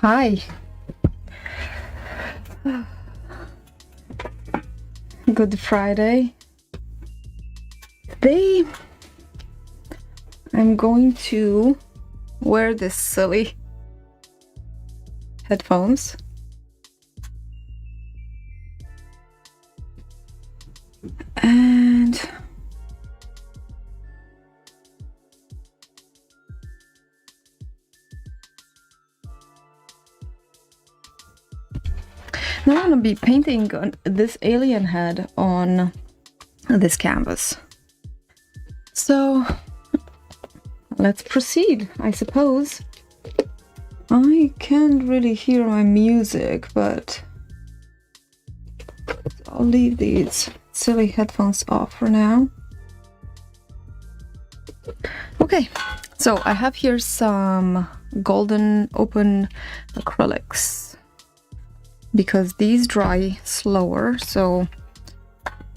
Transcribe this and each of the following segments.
Hi. Good Friday. Today I'm going to wear this silly headphones. And now I'm gonna be painting this alien head on this canvas. So let's proceed, I suppose. I can't really hear my music, but I'll leave these silly headphones off for now. Okay, so I have here some golden open acrylics because these dry slower. So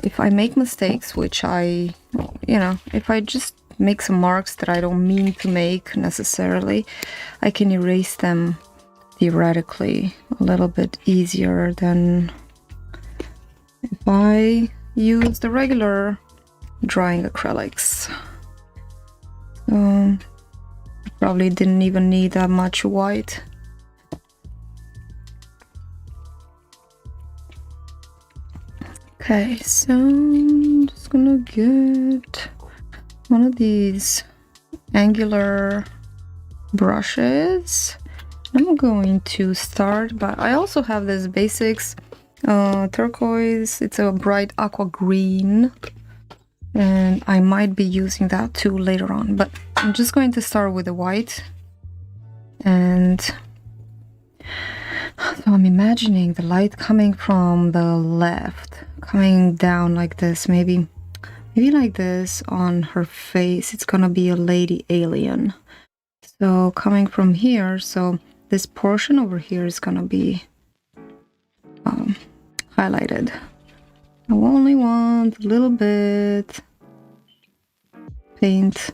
if I make mistakes, which if I just make some marks that I don't mean to make necessarily, I can erase them theoretically a little bit easier than if I use the regular drying acrylics. So probably didn't even need that much white. Okay, so I'm just gonna get one of these angular brushes. I'm going to start, but I also have this basics turquoise. It's a bright aqua green, and I might be using that too later on, but I'm just going to start with the white. And so I'm imagining the light coming from the left, coming down like this, maybe like this on her face. It's gonna be a lady alien. So coming from here, so this portion over here is gonna be highlighted. I only want a little bit paint.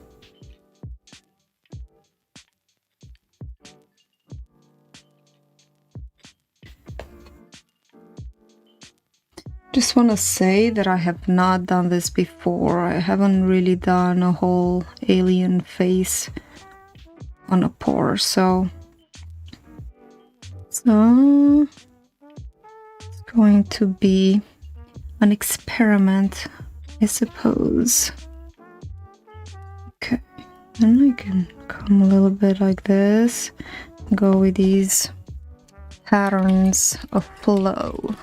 Just want to say that I have not done this before. I haven't really done a whole alien face on a pour, so it's going to be an experiment, I suppose. Okay, and I can come a little bit like this, go with these patterns of flow.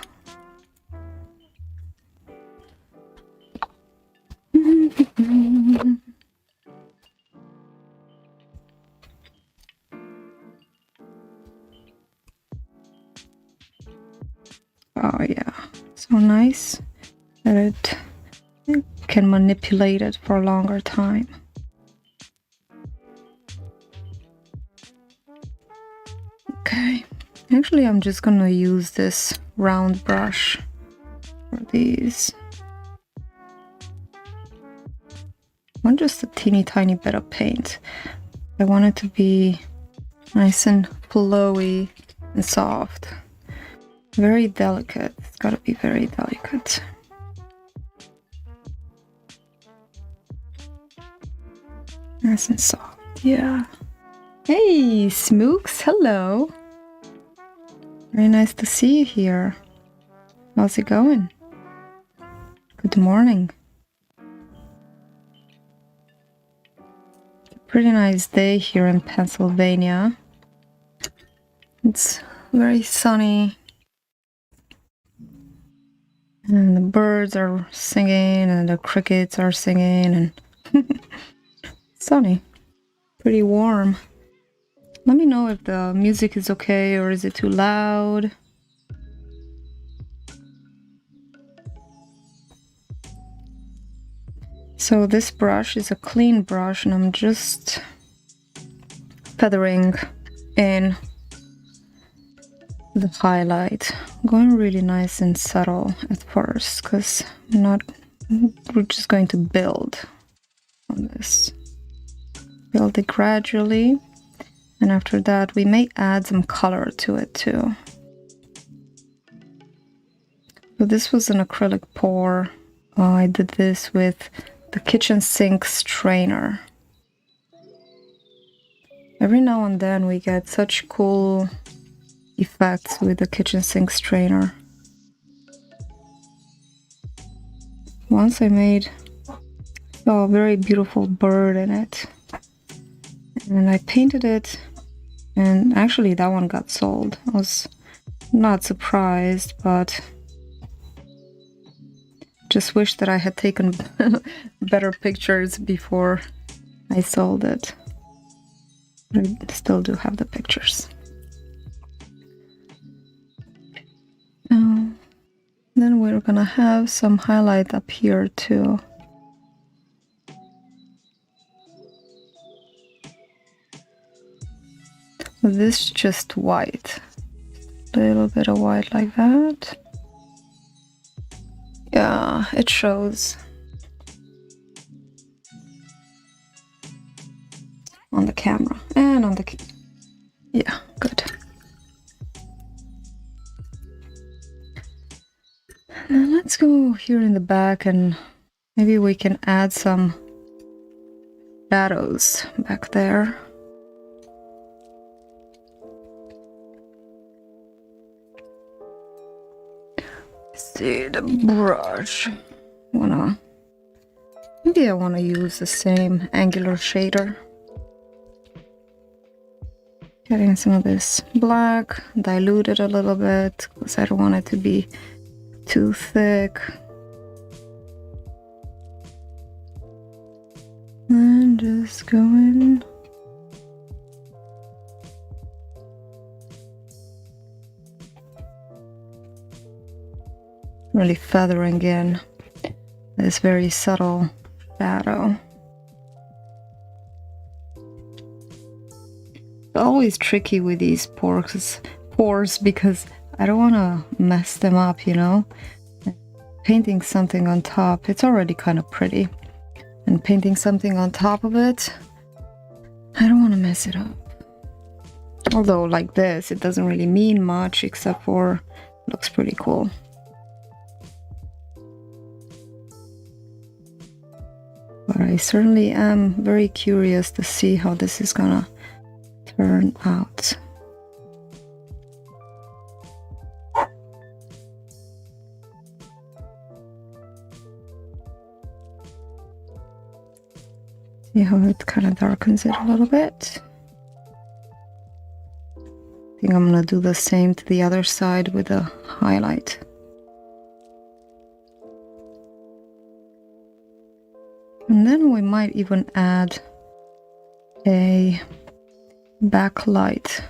Oh yeah, so nice that it can manipulate it for a longer time. Okay, actually I'm just gonna use this round brush for these. I want just a teeny tiny bit of paint. I want it to be nice and flowy and soft. Very delicate. It's gotta be very delicate. Nice and soft, yeah. Hey, Smooks, hello. Very nice to see you here. How's it going? Good morning. Pretty nice day here in Pennsylvania. It's very sunny. And the birds are singing and the crickets are singing and sunny. Pretty warm. Let me know if the music is okay or is it too loud. So this brush is a clean brush and I'm just feathering in the highlight. I'm going really nice and subtle at first because we're just going to build on this. Build it gradually. And after that, we may add some color to it too. So this was an acrylic pour. I did this with the kitchen sink strainer. Every now and then we get such cool effects with the kitchen sink strainer. Once I made a very beautiful bird in it, and I painted it, and actually that one got sold. I was not surprised, but just wish that I had taken better pictures before I sold it. I still do have the pictures. Then we're gonna have some highlight up here too. This just white. A little bit of white like that. Yeah, it shows on the camera and on the yeah, good. Now let's go here in the back and maybe we can add some shadows back there. See the brush. Maybe I wanna use the same angular shader. Getting some of this black, dilute it a little bit because I don't want it to be too thick. And just go in. Really feathering in this very subtle shadow. It's always tricky with these pores because I don't want to mess them up, you know? Painting something on top, it's already kind of pretty. And painting something on top of it, I don't want to mess it up. Although like this, it doesn't really mean much except for it looks pretty cool. But I certainly am very curious to see how this is gonna turn out. See how it kind of darkens it a little bit. I think I'm gonna do the same to the other side with a highlight. And then we might even add a backlight.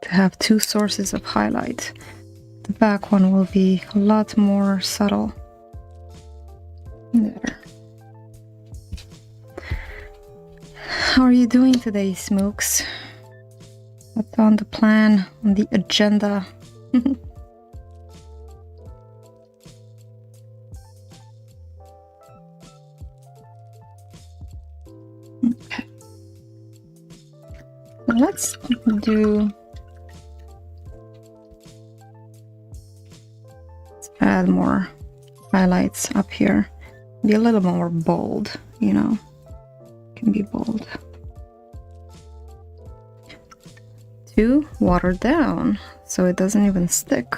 To have two sources of highlight. The back one will be a lot more subtle. There. How are you doing today, Smokes? What's on the plan, on the agenda? Okay. So let's add more highlights up here. Be a little more bold, you know. Can be bold. To water down so it doesn't even stick.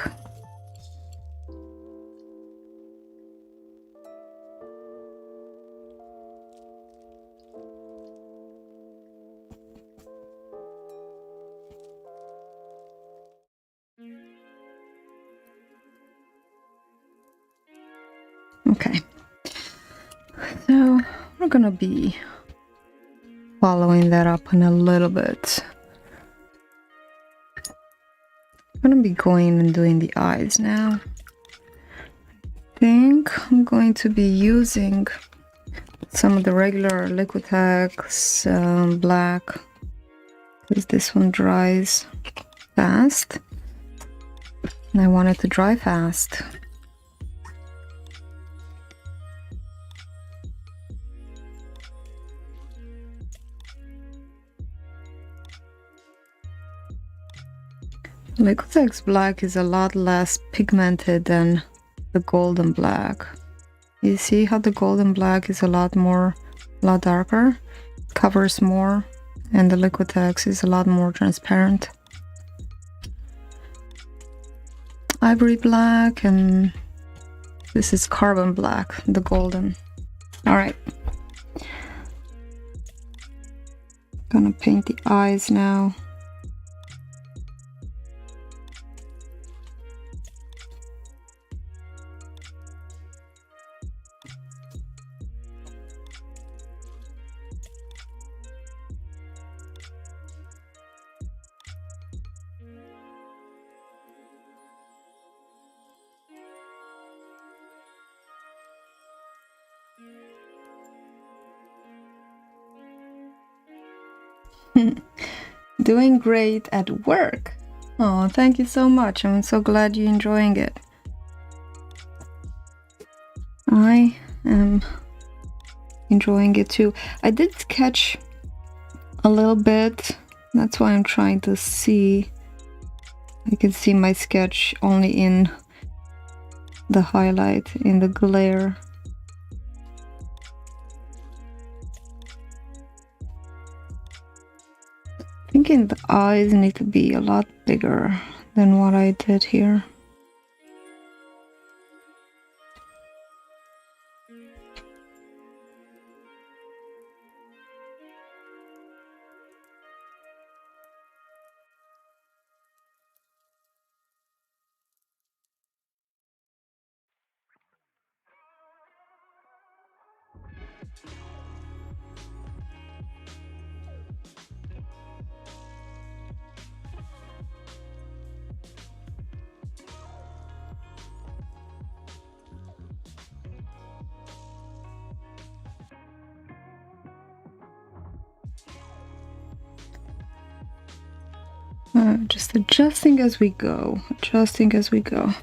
Okay, so we're gonna be following that up in a little bit. I'm gonna be going and doing the eyes now. I think I'm going to be using some of the regular Liquitex black because this one dries fast and I want it to dry fast. Liquitex black is a lot less pigmented than the golden black. You see how the golden black is a lot darker, covers more, and the Liquitex is a lot more transparent. Ivory black, and this is carbon black, the golden. All right. Gonna paint the eyes now. Doing great at work. Oh, thank you so much. I'm so glad you're enjoying it. I am enjoying it too. I did sketch a little bit. That's why I'm trying to see. I can see my sketch only in the highlight, in the glare. Thinking the eyes need to be a lot bigger than what I did here. Just adjusting as we go, adjusting as we go.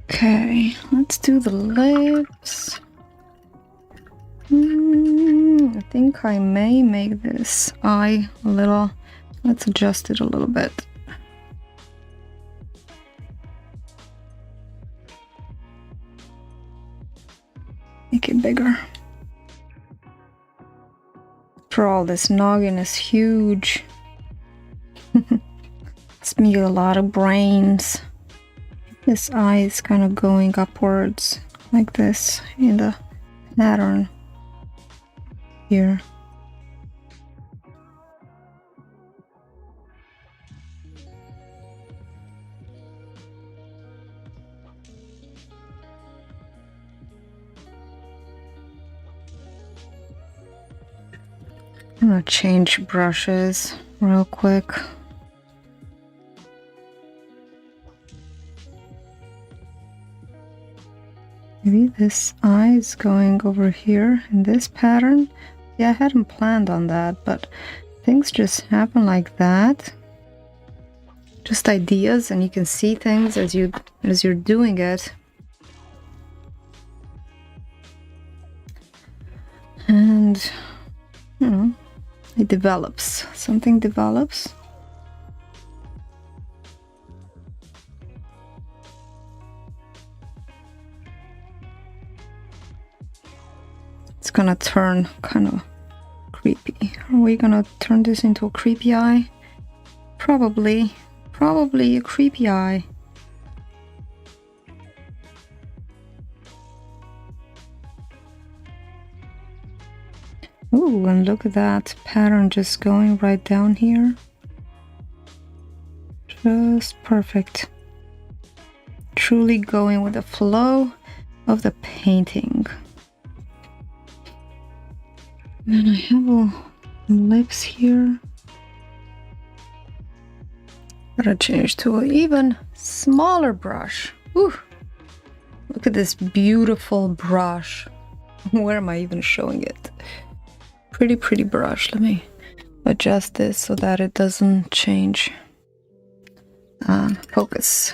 Okay, let's do the lips. I think I may make this eye a little, let's adjust it a little bit. Make it bigger. After all, this noggin is huge. It's me a lot of brains. This eye is kind of going upwards like this in the pattern here. I'm gonna change brushes real quick. Maybe this eye is going over here in this pattern. Yeah, I hadn't planned on that, but things just happen like that. Just ideas, and you can see things as you're doing it. And you know, it develops. Something develops. It's gonna turn kind of creepy. Are we gonna turn this into a creepy eye? Probably a creepy eye. Ooh, and look at that pattern just going right down here. Just perfect. Truly going with the flow of the painting. And I have a lips here. Gotta change to an even smaller brush. Ooh, look at this beautiful brush. Where am I even showing it? Pretty brush. Let me adjust this so that it doesn't change focus.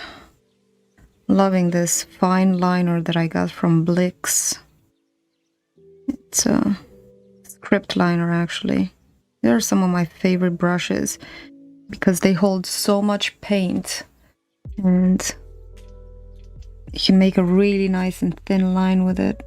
Loving this fine liner that I got from Blix. It's a script liner actually. They're some of my favorite brushes because they hold so much paint and you can make a really nice and thin line with it.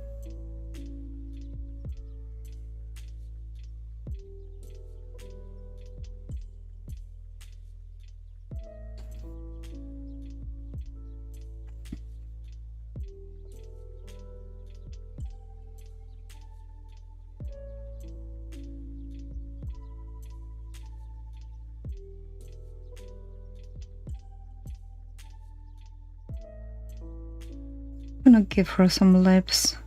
I'm gonna give her some lips.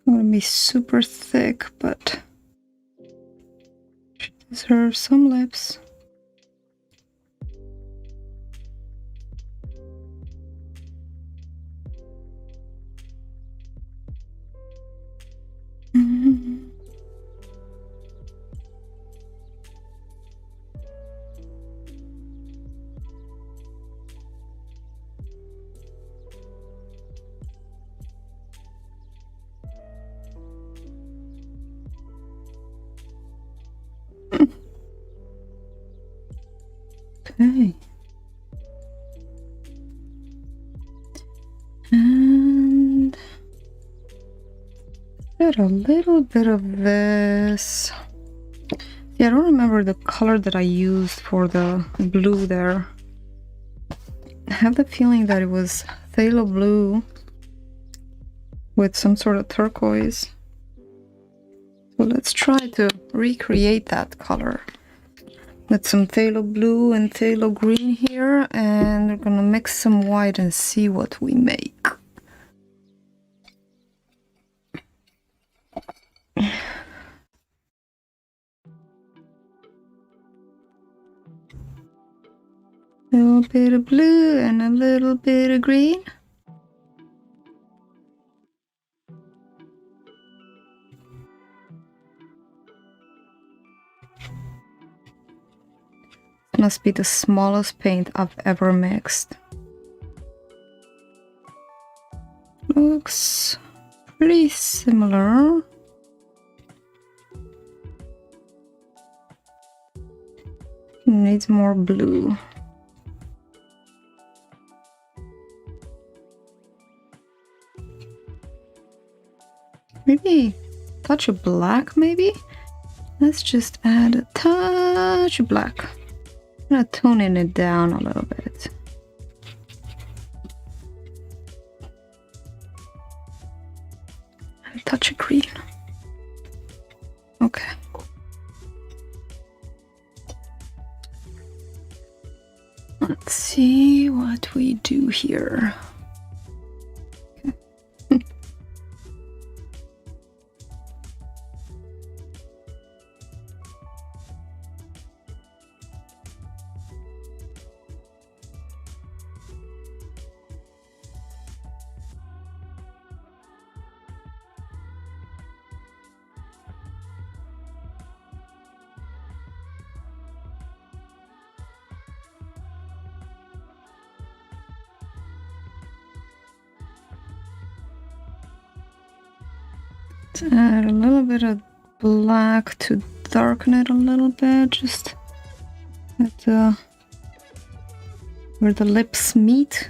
I'm gonna be super thick, but she deserves some lips. Okay. And add a little bit of this. Yeah, I don't remember the color that I used for the blue there. I have the feeling that it was phthalo blue with some sort of turquoise. So let's try to recreate that color. With some phthalo blue and phthalo green here, and we're gonna mix some white and see what we make. A little bit of blue and a little bit of green. Must be the smallest paint I've ever mixed. Looks pretty similar. Needs more blue. Maybe a touch of black, maybe? Let's just add a touch of black. I'm gonna tone it down a little bit. And a touch of green. Okay. Let's see what we do here. Add a little bit of black to darken it a little bit, just at where the lips meet.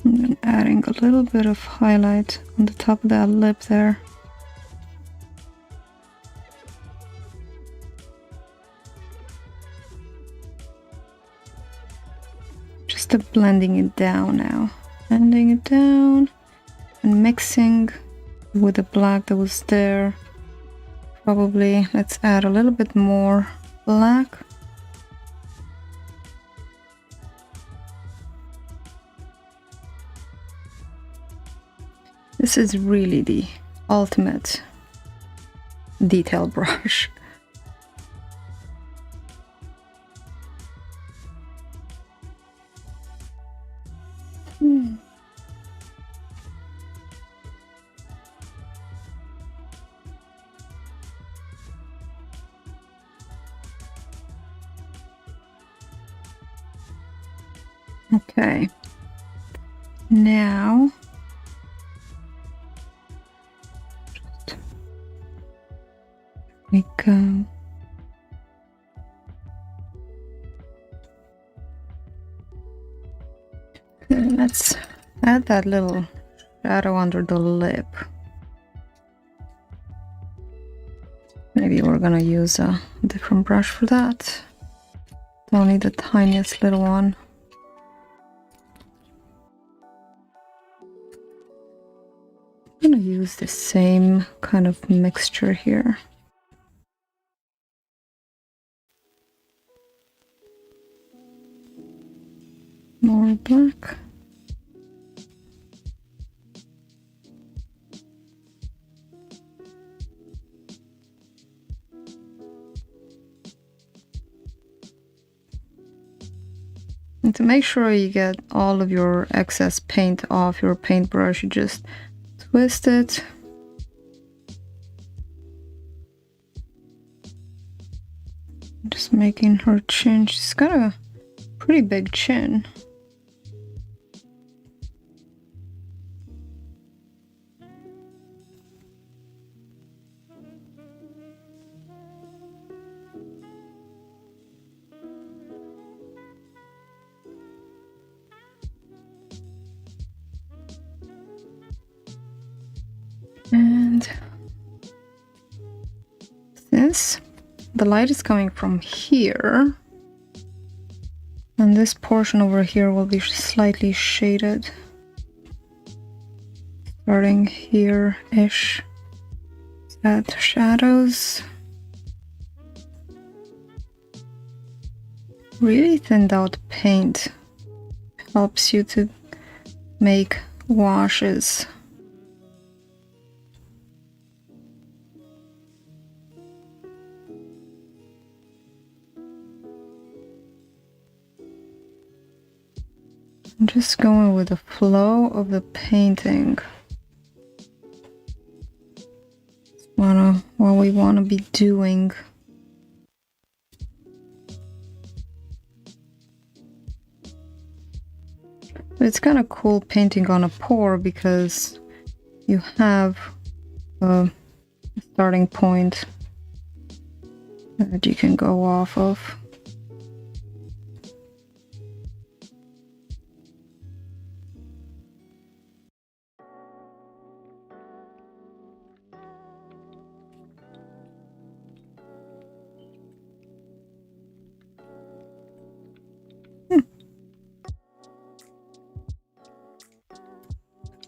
And then adding a little bit of highlight on the top of that lip there. Blending it down now. Blending it down and mixing with the black that was there. Probably let's add a little bit more black. This is really the ultimate detail brush. Okay. Now we go. Okay, let's add that little shadow under the lip. Maybe we're gonna use a different brush for that. Only the tiniest little one. I'm gonna use the same kind of mixture here. More black. And to make sure you get all of your excess paint off your paintbrush, you just twist it. Just making her chin. She's got a pretty big chin. And since the light is coming from here, and this portion over here will be slightly shaded, starting here-ish. Add shadows. Really thinned out paint helps you to make washes. I'm just going with the flow of the painting. What we want to be doing. It's kind of cool painting on a pour because you have a starting point that you can go off of.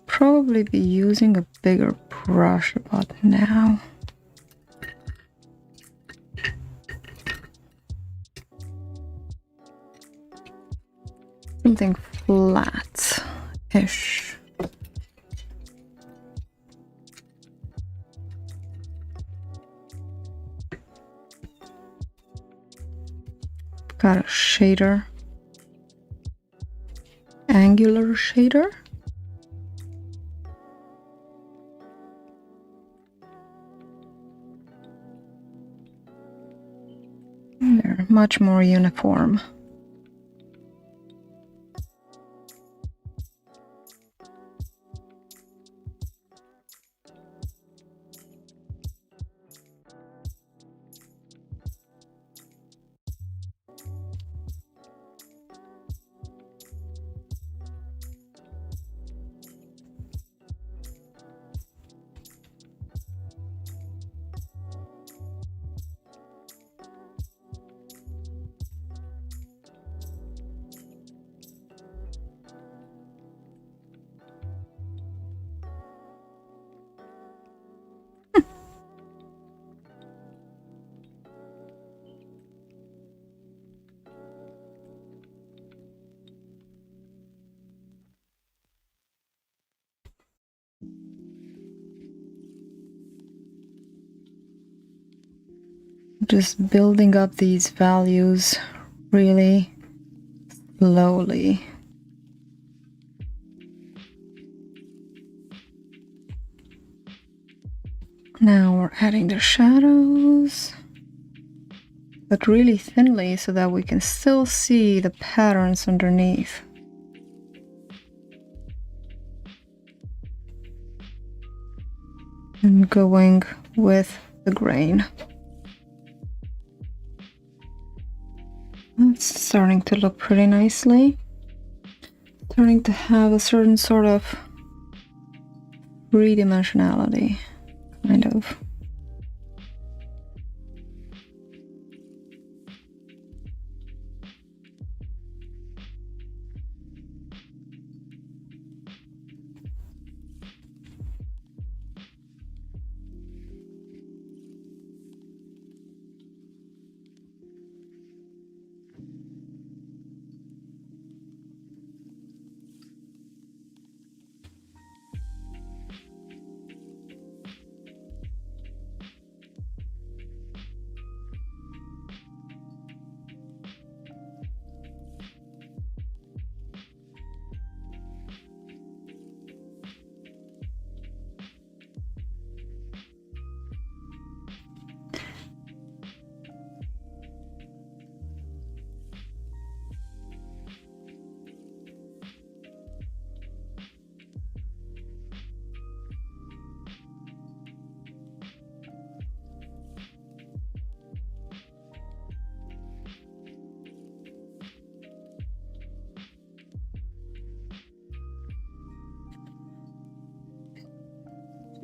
Probably be using a bigger brush about now. Something flat-ish. Got a shader. Angular shader. They're much more uniform. Just building up these values really slowly. Now we're adding the shadows, but really thinly so that we can still see the patterns underneath. and going with the grain. It's starting to look pretty nicely. Starting to have a certain sort of three-dimensionality, kind of.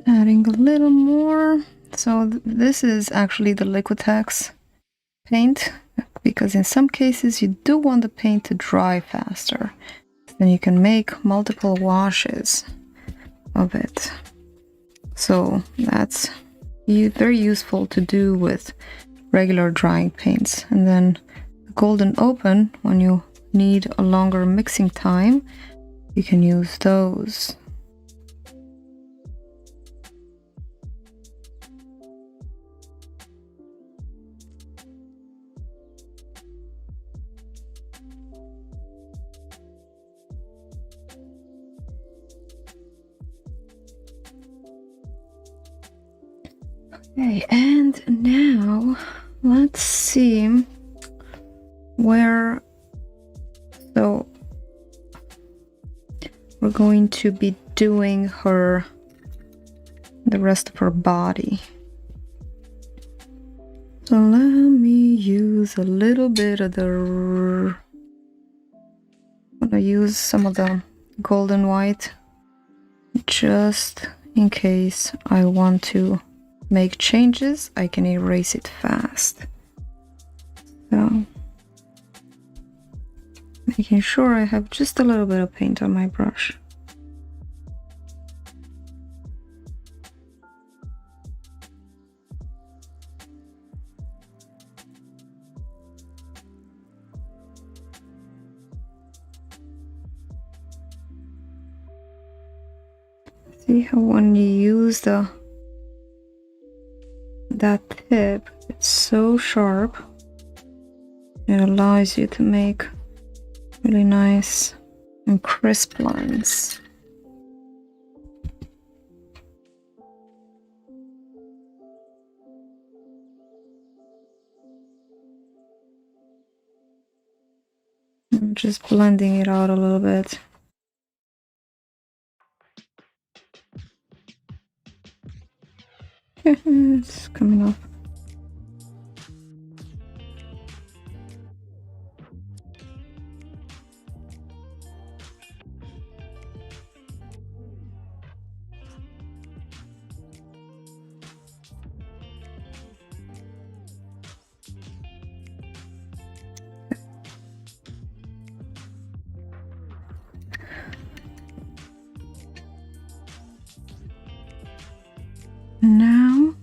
Adding a little more. So this is actually the Liquitex paint, because in some cases you do want the paint to dry faster. Then you can make multiple washes of it. So that's very useful to do with regular drying paints. And then the Golden Open, when you need a longer mixing time, you can use those. Okay, and now let's see where, so we're going to be doing the rest of her body. So let me use a little bit of I'm gonna use some of the golden white just in case I want to make changes. I can erase it fast. So making sure I have just a little bit of paint on my brush. See how when you use that tip, it's so sharp. It allows you to make really nice and crisp lines. I'm just blending it out a little bit. It's coming off. Now,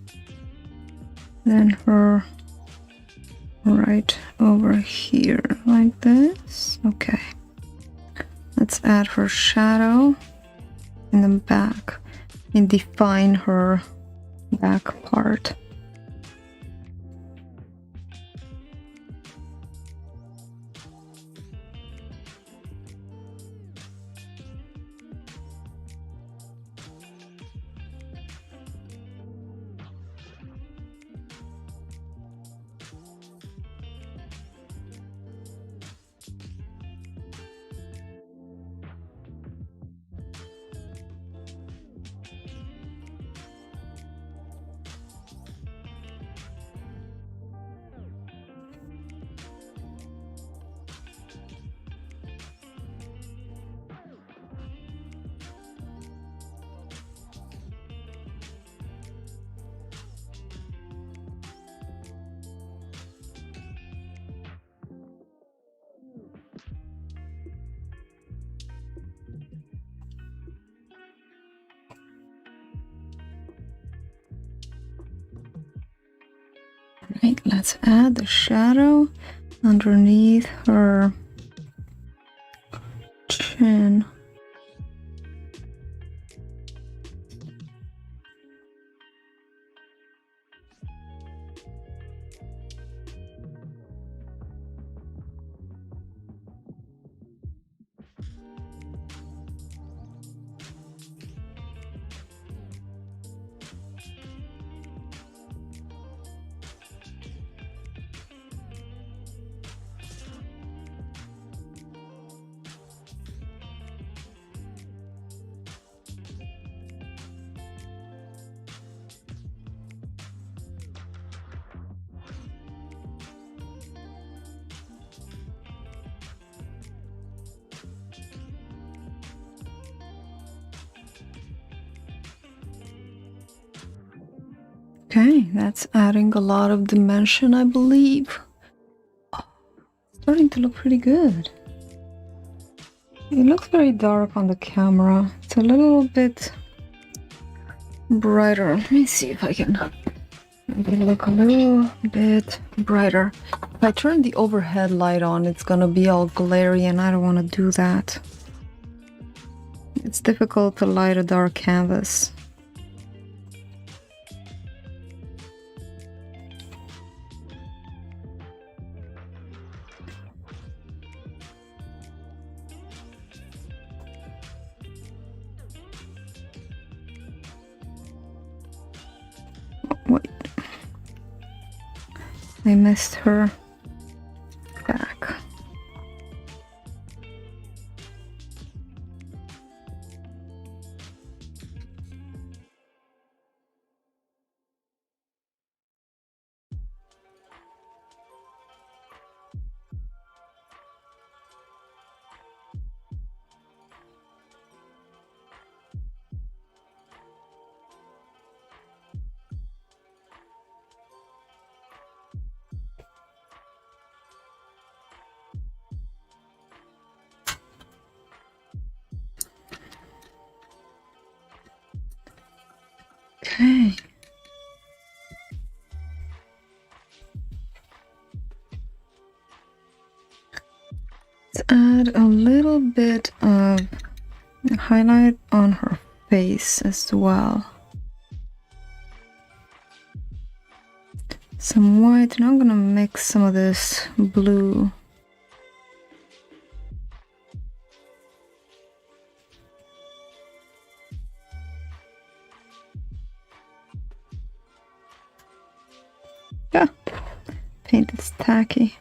then her right over here like this. Okay, let's add her shadow in the back and define her back part. Right, let's add the shadow underneath her chin. Okay, that's adding a lot of dimension, I believe. Oh, starting to look pretty good. It looks very dark on the camera. It's a little bit brighter. Let me see if I can maybe look a little bit brighter. If I turn the overhead light on, it's gonna be all glary, and I don't want to do that. It's difficult to light a dark canvas. Wait, I missed her back. Okay. Let's add a little bit of highlight on her face as well. Some white, and I'm gonna mix some of this blue. Yeah, paint is tacky.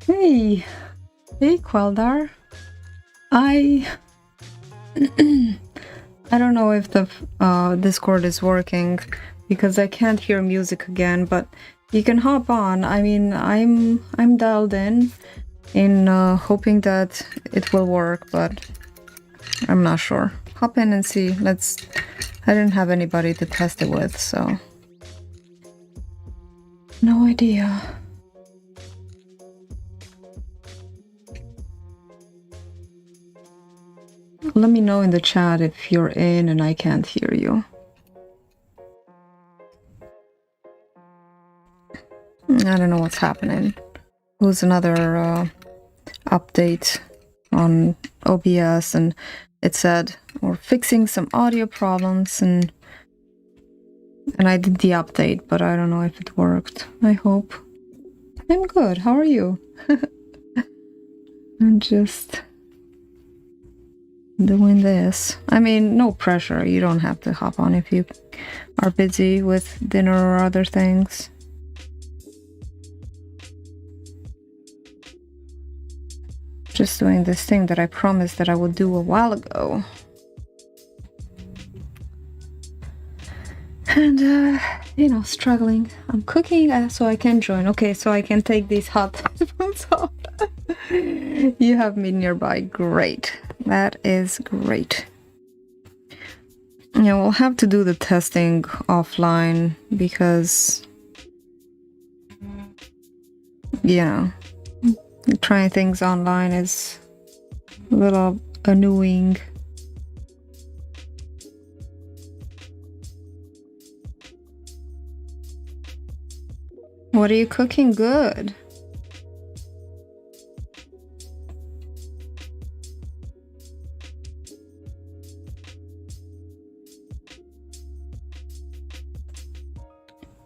Hey, hey, Queldar. I don't know if the Discord is working because I can't hear music again, but you can hop on. I mean, I'm dialed in hoping that it will work, but I'm not sure. Hop in and see. I didn't have anybody to test it with, so no idea. Let me know in the chat if you're in and I can't hear you. I don't know what's happening. It was another update on OBS, and it said we're fixing some audio problems, and I did the update, but I don't know if it worked. I hope. I'm good. How are you? I'm just doing this. I mean, no pressure. You don't have to hop on if you are busy with dinner or other things. Just doing this thing that I promised that I would do a while ago. And, you know, struggling. I'm cooking so I can join. Okay, so I can take these hot headphones off. You have me nearby. Great. That is great. Yeah, we'll have to do the testing offline because, yeah, trying things online is a little annoying. What are you cooking? Good.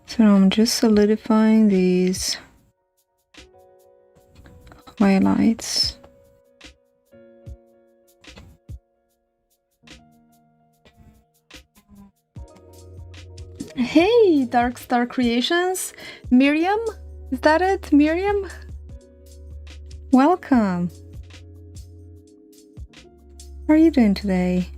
So I'm just solidifying these highlights. Hey, Dark Star Creations! Miriam? Is that it? Miriam? Welcome! How are you doing today?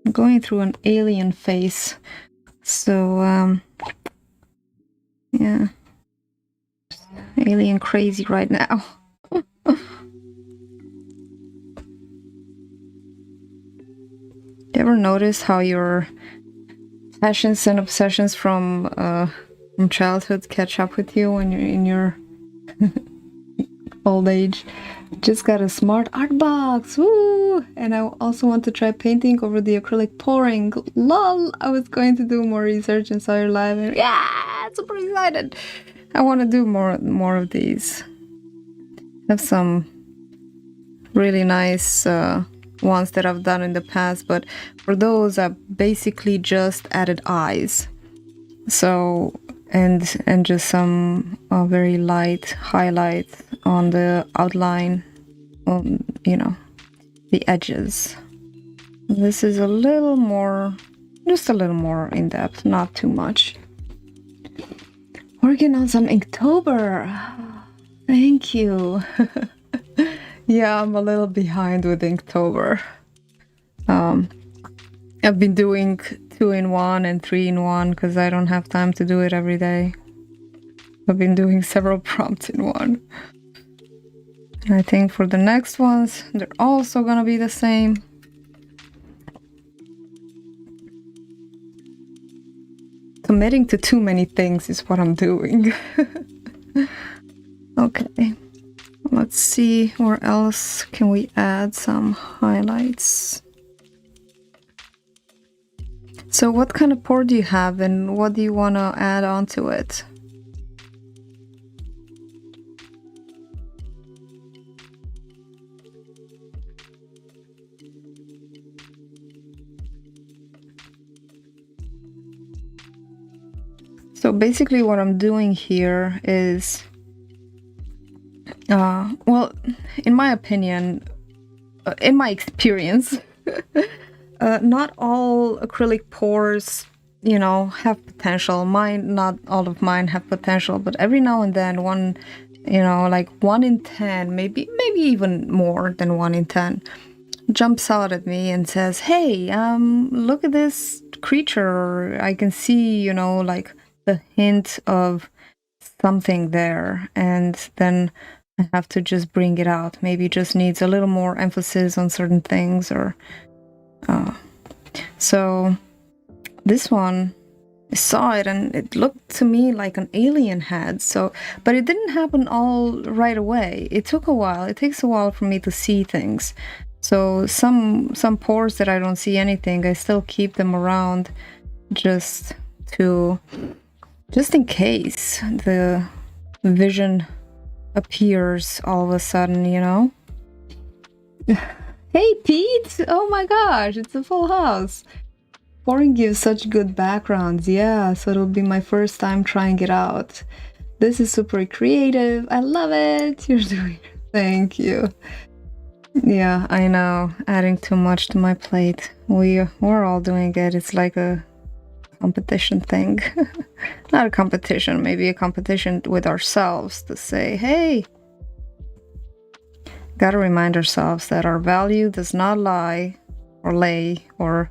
I'm going through an alien phase. So, yeah. Alien crazy right now. You ever notice how your passions and obsessions from childhood catch up with you when you're in your old age? Just got a smart art box, woo! And I also want to try painting over the acrylic pouring. Lol! I was going to do more research and saw your live, and yeah, super excited. I want to do more of these. I have some really nice ones that I've done in the past, but for those I basically just added eyes. So and just some very light highlights on the outline, you know, the edges. This is a little more, just a little more in depth, not too much. Working on some Inktober. Thank you. Yeah, I'm a little behind with Inktober. I've been doing 2-in-1 and 3-in-1 because I don't have time to do it every day. I've been doing several prompts in one. And I think for the next ones, they're also gonna be the same. Committing to too many things is what I'm doing. Okay, let's see where else can we add some highlights. So what kind of pour do you have and what do you want to add onto it? So basically what I'm doing here is Well, in my opinion, in my experience, not all acrylic pours, you know, have potential. Not all of mine have potential, but every now and then one, you know, like 1 in 10, maybe even more than 1 in 10, jumps out at me and says, "Hey, look at this creature. I can see, you know, like the hint of something there." And then I have to just bring it out. Maybe it just needs a little more emphasis on certain things, or so this one, I saw it and it looked to me like an alien head. So, but it didn't happen all right away. It took a while. It takes a while for me to see things. So some pores that I don't see anything, I still keep them around just in case the vision appears all of a sudden, you know? Hey, Pete! Oh my gosh, it's a full house! Pouring gives such good backgrounds, yeah, so it'll be my first time trying it out. This is super creative, I love it! You're doing it. Thank you. Yeah, I know, adding too much to my plate. We're all doing it, it's like a competition thing. Not a competition, maybe a competition with ourselves to say, hey, gotta remind ourselves that our value does not lie or lay or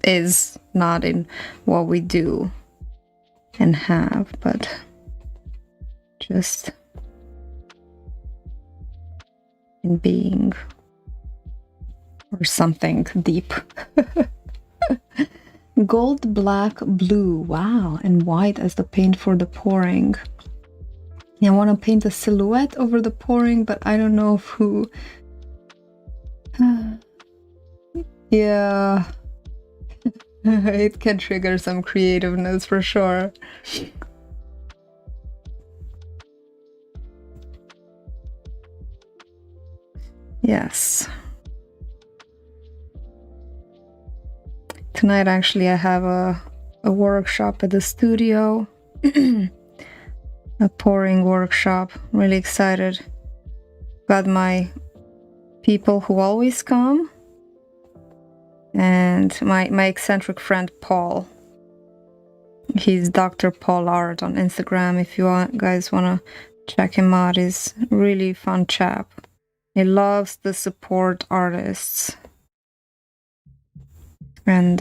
is not in what we do and have, but just in being or something deep. Gold, black, blue, wow, and white as the paint for the pouring. Yeah, I want to paint a silhouette over the pouring, but I don't know who. Yeah, it can trigger some creativeness for sure. Yes. Tonight, actually, I have a workshop at the studio. A pouring workshop. Really excited. Got my people who always come. And my eccentric friend, Paul. He's Dr. Paul Art on Instagram. If you guys want to check him out, he's a really fun chap. He loves to support artists. And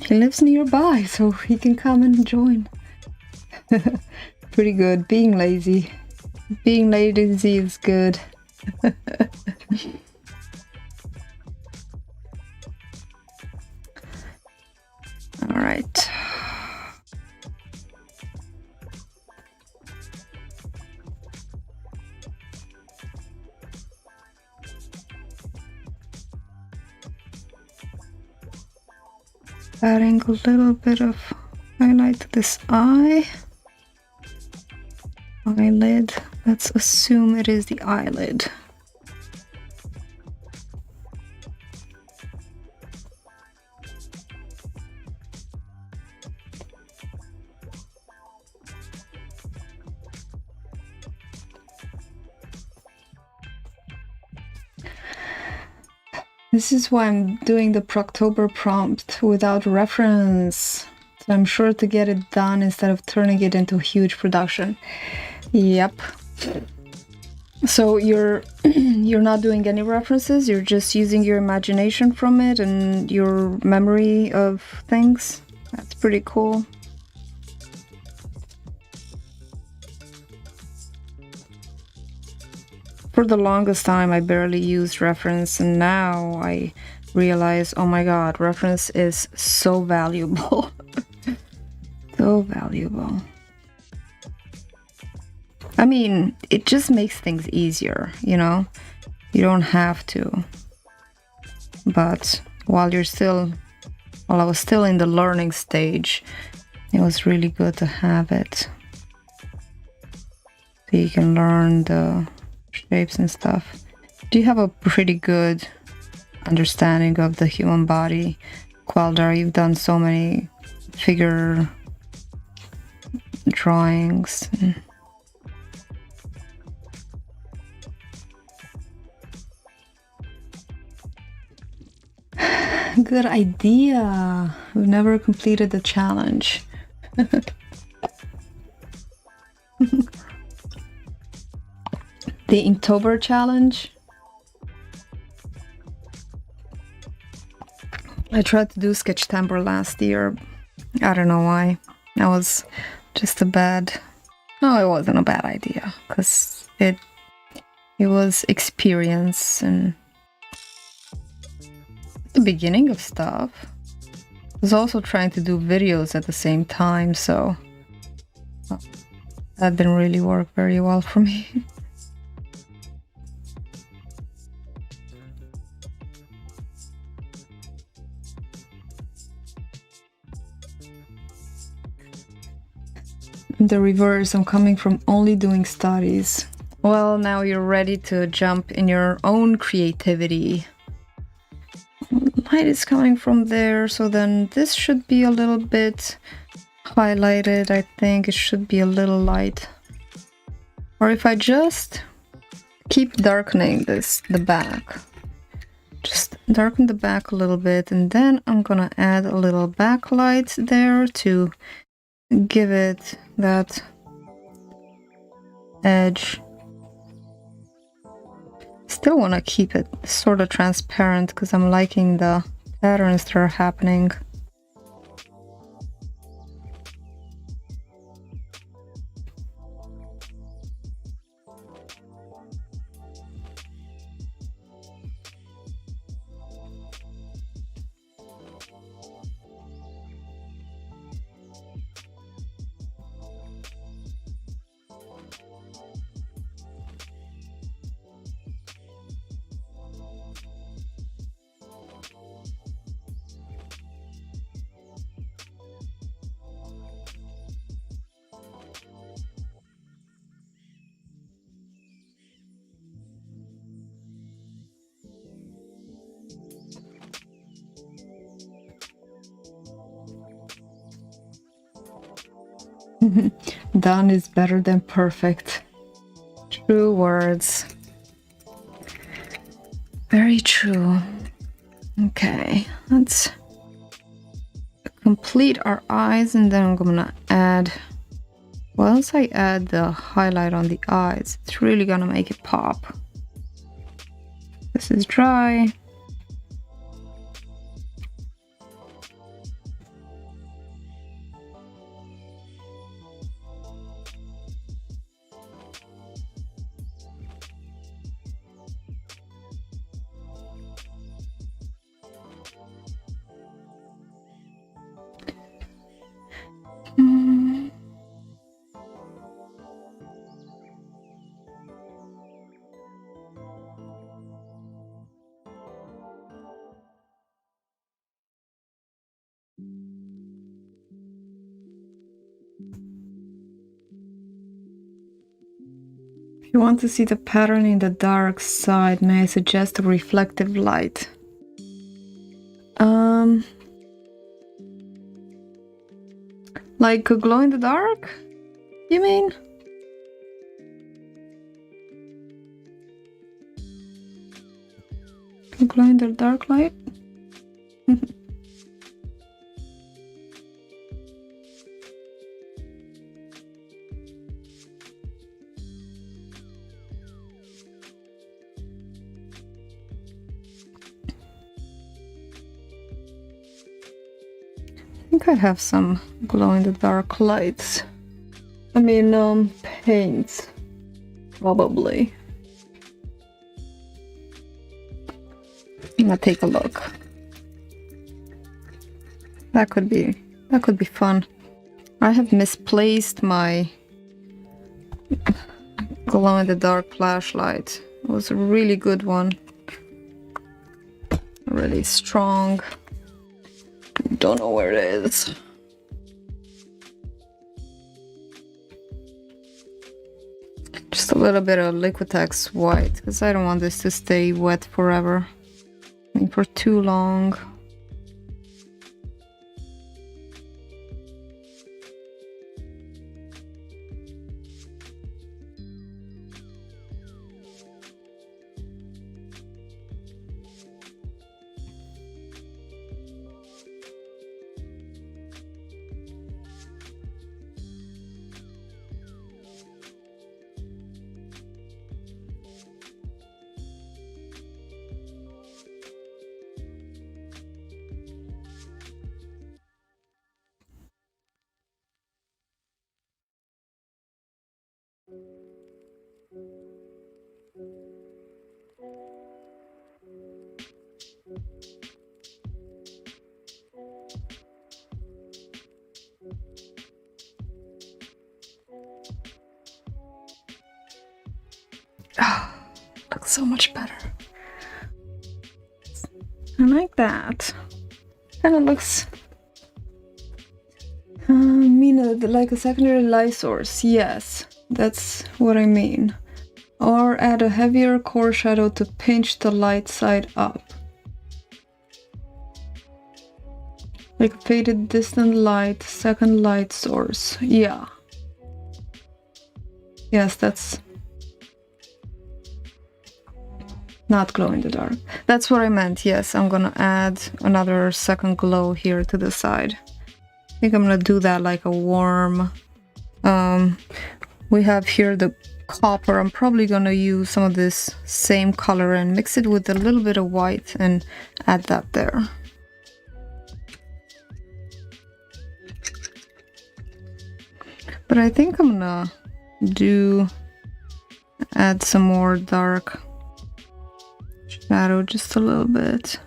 he lives nearby, so he can come and join. Pretty good. Being lazy. Being lazy is good. All right. Adding a little bit of highlight to this eye. Eyelid. Let's assume it is the eyelid. This is why I'm doing the Proctober prompt without reference. So I'm sure to get it done instead of turning it into a huge production. Yep. So you're not doing any references, you're just using your imagination from it and your memory of things. That's pretty cool. For the longest time, I barely used reference, and now I realize, oh my god, reference is so valuable. So valuable. I mean, it just makes things easier, you know? You don't have to. But while I was still in the learning stage, it was really good to have it. So you can learn the shapes and stuff. Do you have a pretty good understanding of the human body, Queldar? You've done so many figure drawings. Good idea. We've never completed the challenge. The Inktober challenge. I tried to do Sketchtember last year. I don't know why. That was just a bad... No, it wasn't a bad idea, because it was experience and the beginning of stuff. I was also trying to do videos at the same time, so that didn't really work very well for me. The reverse, I'm coming from only doing studies. Well, now you're ready to jump in your own creativity. Light is coming from there, so then this should be a little bit highlighted. I think it should be a little light. Or if I just keep darkening the back. Just darken the back a little bit, and then I'm gonna add a little backlight there to give it that edge. Still want to keep it sort of transparent because I'm liking the patterns that are happening. Done is better than perfect. True words. Very true. Okay, let's complete our eyes, and then I'm gonna add... Once I add the highlight on the eyes, it's really gonna make it pop. This is dry. If you want to see the pattern in the dark side, may I suggest a reflective light? Like a glow in the dark? You mean? A glow in the dark light? I think I have some glow-in-the-dark lights. I mean, paints. Probably. I'm gonna take a look. That could be fun. I have misplaced my glow-in-the-dark flashlight. It was a really good one. Really strong. Don't know where it is. Just a little bit of Liquitex white, because I don't want this to stay wet forever. I mean, for too long. so much better. I like that. Kind of looks like a secondary light source. Yes, that's what I mean. Or add a heavier core shadow to pinch the light side up. Like a faded distant light, second light source. Yeah. Yes, that's not glow in the dark. That's what I meant. Yes, I'm gonna add another second glow here to the side. I think I'm gonna do that like a warm. We have here the copper. I'm probably gonna use some of this same color and mix it with a little bit of white and add that there. But I think I'm gonna add some more dark shadow just a little bit.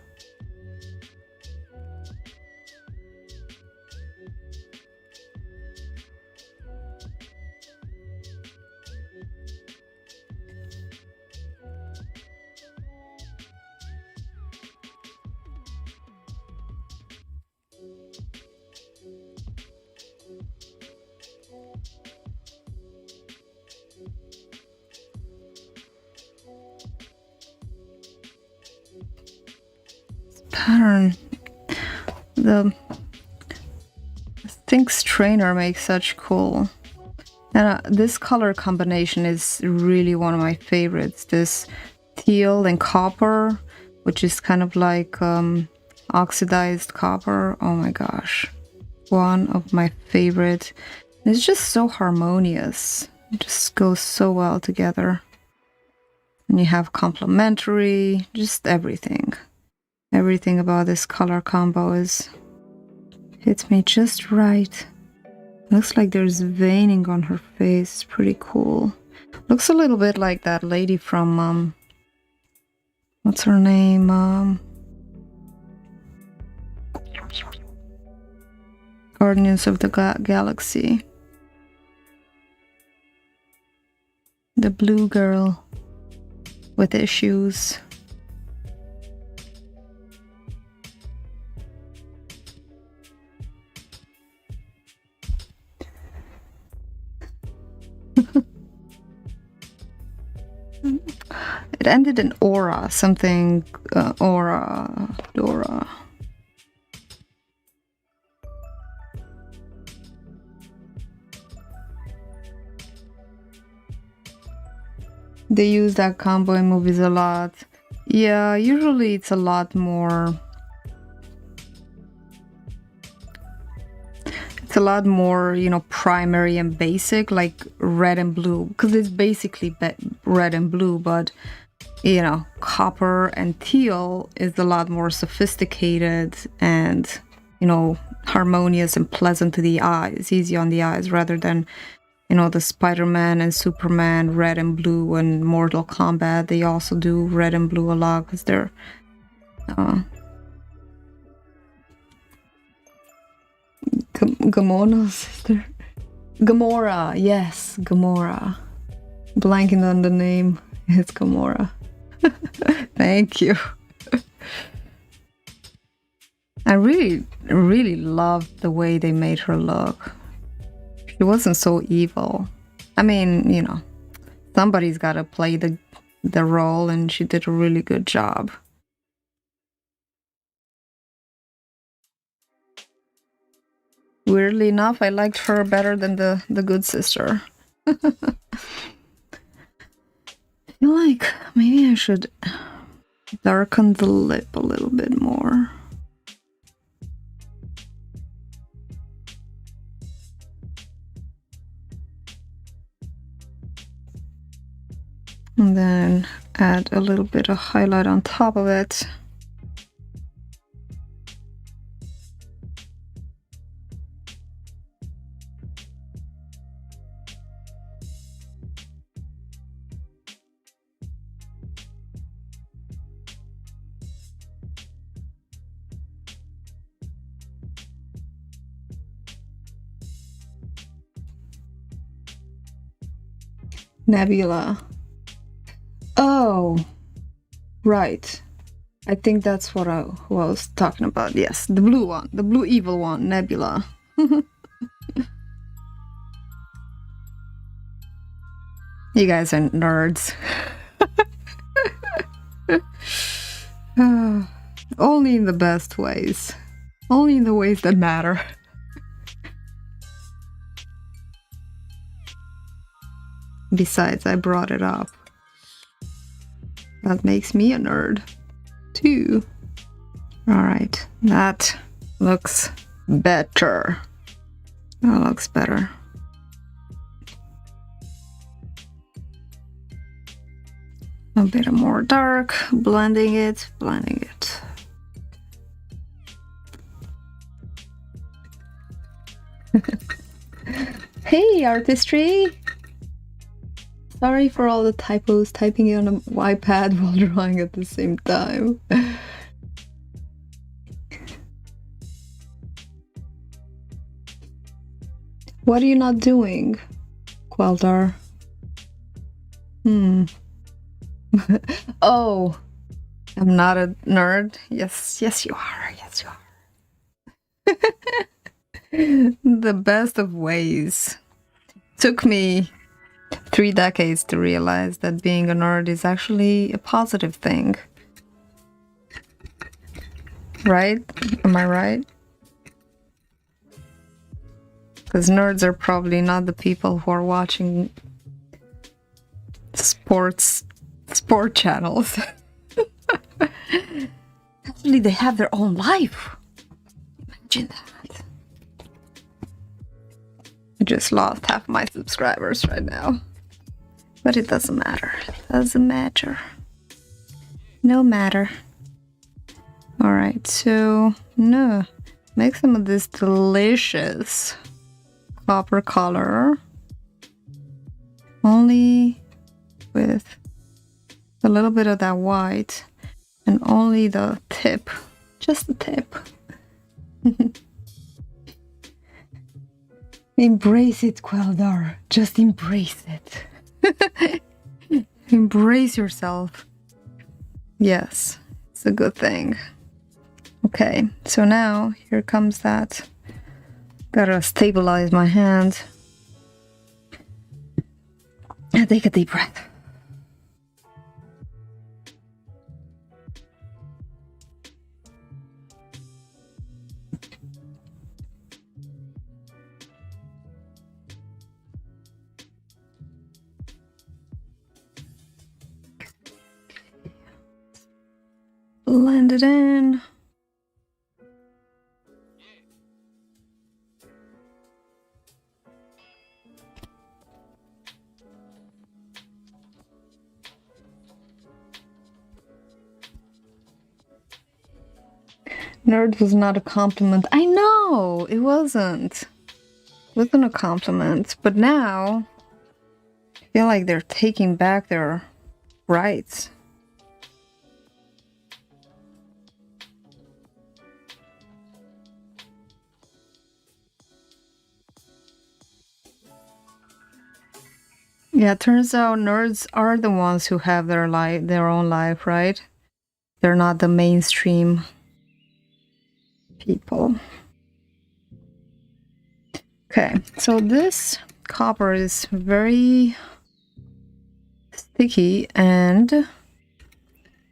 Pattern. The Think Strainer makes such cool. And this color combination is really one of my favorites. This teal and copper, which is kind of like oxidized copper. Oh my gosh. One of my favorite. It's just so harmonious. It just goes so well together. And you have complementary, just everything. Everything about this color combo hits me just right. Looks like there's veining on her face. Pretty cool. Looks a little bit like that lady from what's her name? Guardians of the Galaxy. The blue girl with issues. It ended in aura, something, aura, Dora. They use that combo in movies a lot. Yeah, usually it's a lot more... It's a lot more, you know, primary and basic, like red and blue. Because it's basically red and blue, but, you know, copper and teal is a lot more sophisticated and, you know, harmonious and pleasant to the eyes, easy on the eyes, rather than... You know, the Spider-Man and Superman, red and blue, and Mortal Kombat, they also do red and blue a lot because they're... Gamora's sister? Gamora, yes, Gamora. Blanking on the name, it's Gamora. Thank you. I really loved the way they made her look. She wasn't so evil. I mean, you know, somebody's got to play the role, and she did a really good job. Weirdly enough, I liked her better than the good sister. I feel like maybe I should darken the lip a little bit more. And then add a little bit of highlight on top of it. Nebula. Oh, Right. I think that's what who I was talking about. Yes, the blue one. The blue evil one, Nebula. You guys are nerds. Only in the best ways. Only in the ways that matter. Besides, I brought it up. That makes me a nerd, too. Alright, that looks better. That looks better. A bit more dark, blending it. Hey, artistry! Sorry for all the typos, typing it on an iPad while drawing at the same time. What are you not doing, Queldar? Oh, I'm not a nerd. Yes, you are. Yes, you are. The best of ways. Took me 3 decades to realize that being a nerd is actually a positive thing. Right? Am I right? Because nerds are probably not the people who are watching sport channels. Actually, they have their own life. Imagine that. I just lost half my subscribers right now. But it doesn't matter. It doesn't matter. No matter. Alright, so no. Make some of this delicious copper color. Only with a little bit of that white and only the tip. Just the tip. Embrace it, Queldar. Just embrace it. Embrace yourself. Yes, it's a good thing. Okay, so now here comes that. Gotta stabilize my hand. And take a deep breath. Blend it in. Nerd was not a compliment. I know, it wasn't. It wasn't a compliment. But now, I feel like they're taking back their rights. Yeah, it turns out nerds are the ones who have their own life, right? They're not the mainstream people. Okay, so this copper is very sticky and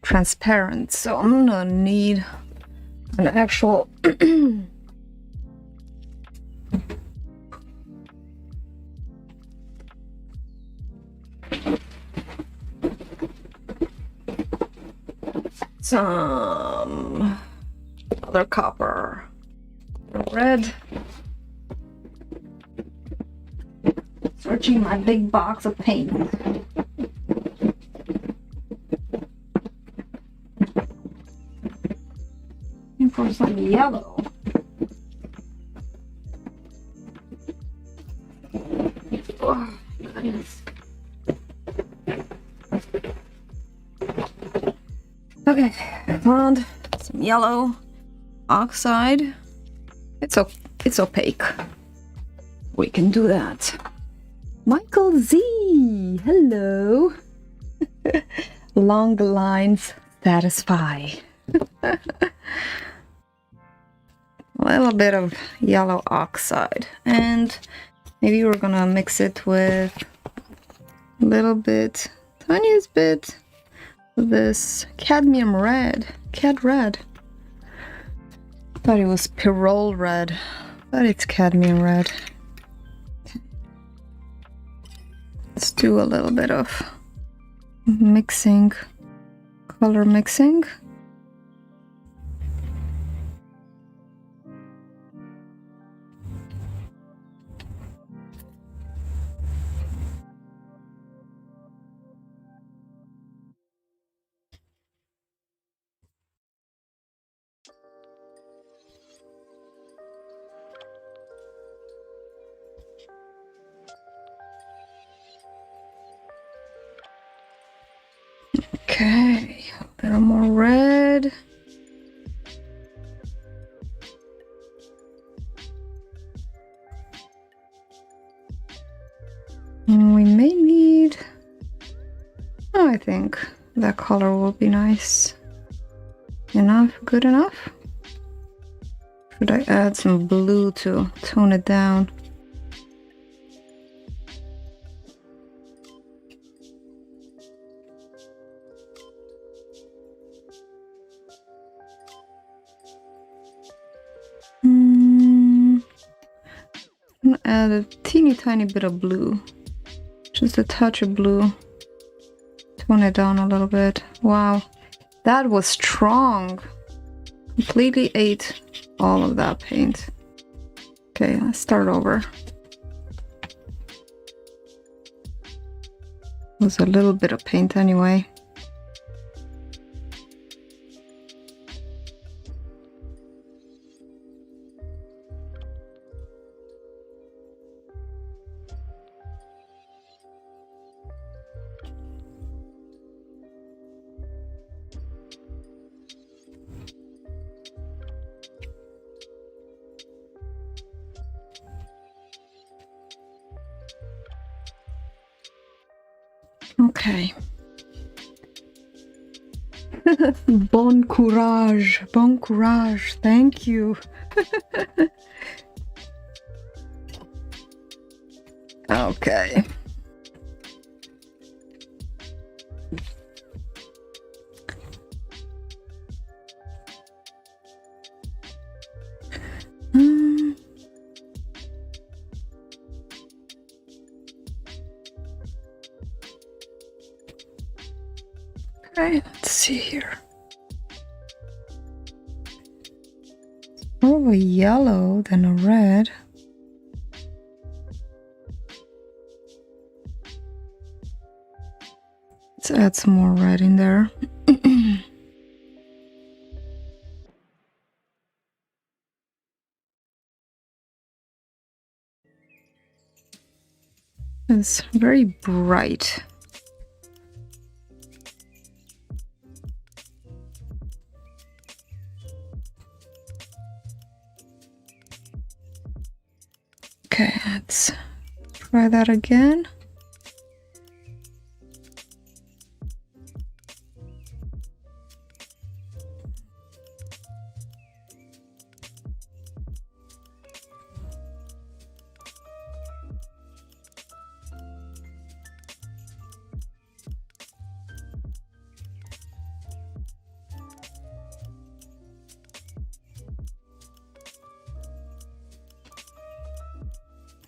transparent, so I'm gonna need an actual some other copper, red. Searching my big box of paint. Looking for some yellow. Oh, goodness. Okay, I found some yellow oxide. It's opaque. We can do that. Michael Z, hello. Long lines satisfy. A little bit of yellow oxide, and maybe we're gonna mix it with a little bit, tiniest bit of this cadmium red, cad red. Thought it was pyrrole red, but it's cadmium red. Let's do a little bit of mixing, color mixing. Okay, a little more red. And we may need, oh, I think that color will be nice. Enough, good enough? Should I add some blue to tone it down? I'm gonna add a teeny tiny bit of blue. Just a touch of blue. Tone it down a little bit. Wow, that was strong. Completely ate all of that paint. Okay, let's start over. It was a little bit of paint anyway. Okay. Bon courage, bon courage, thank you. Okay. Okay, let's see here. More of a yellow than a red. Let's add some more red in there. It's very bright. Okay, let's try that again.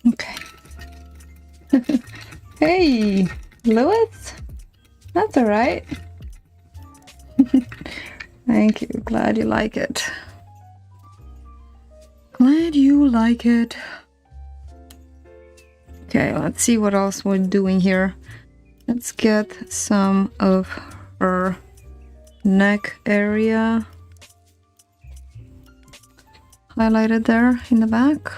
Okay. Hey, Lewis? That's all right. Thank you. Glad you like it. Glad you like it. Okay, let's see what else we're doing here. Let's get some of her neck area highlighted there in the back.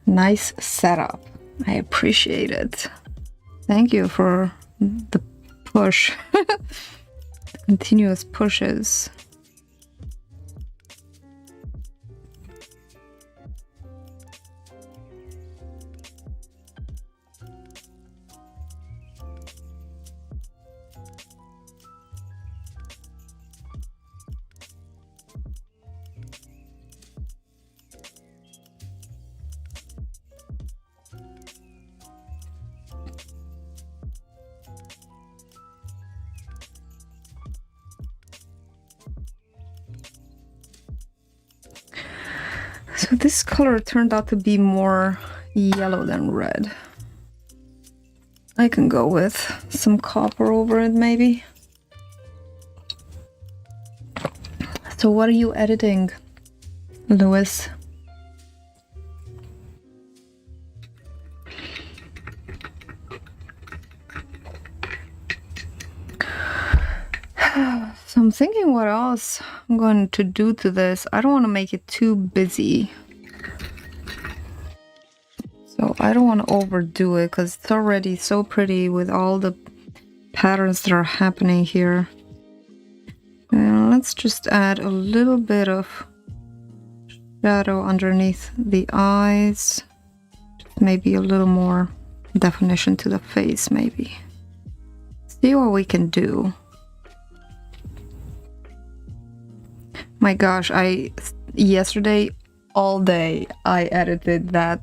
Nice setup. I appreciate it. Thank you for the push. Continuous pushes. So this color turned out to be more yellow than red. I can go with some copper over it maybe. So what are you editing, Lewis? So I'm thinking what else I'm going to do to this. I don't want to make it too busy. So I don't want to overdo it because it's already so pretty with all the patterns that are happening here. And let's just add a little bit of shadow underneath the eyes. Maybe a little more definition to the face, maybe. See what we can do. My gosh, yesterday all day I edited that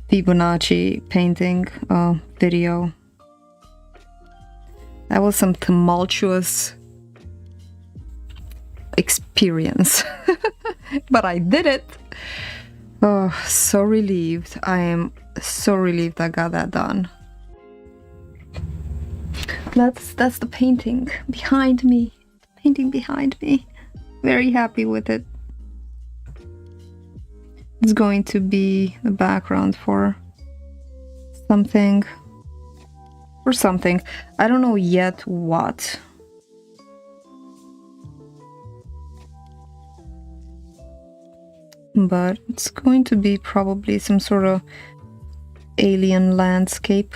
Fibonacci painting video. That was some tumultuous experience. But I did it. Oh, so relieved. I am so relieved I got that done. That's the painting behind me. Painting behind me. Very happy with it. It's going to be the background for something. For something. I don't know yet what. But it's going to be probably some sort of alien landscape.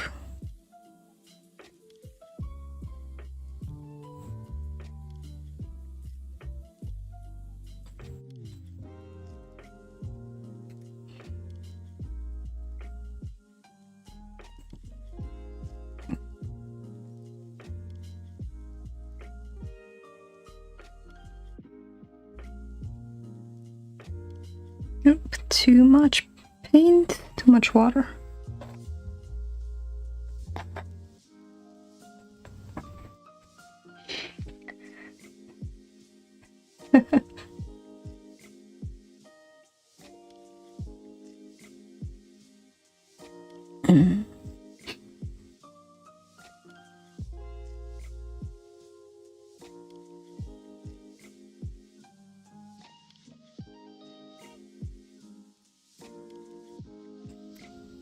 Yep, too much paint, too much water.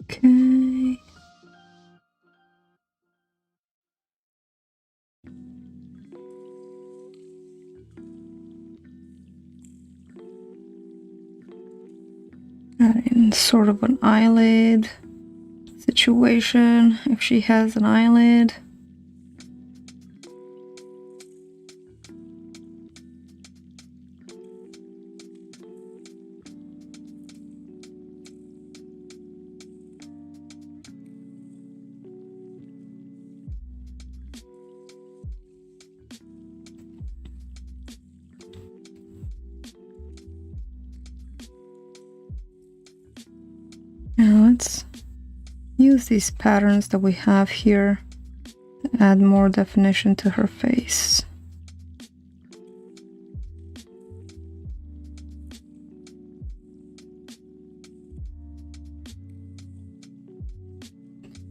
Okay. And sort of an eyelid situation, if she has an eyelid. Now let's use these patterns that we have here to add more definition to her face.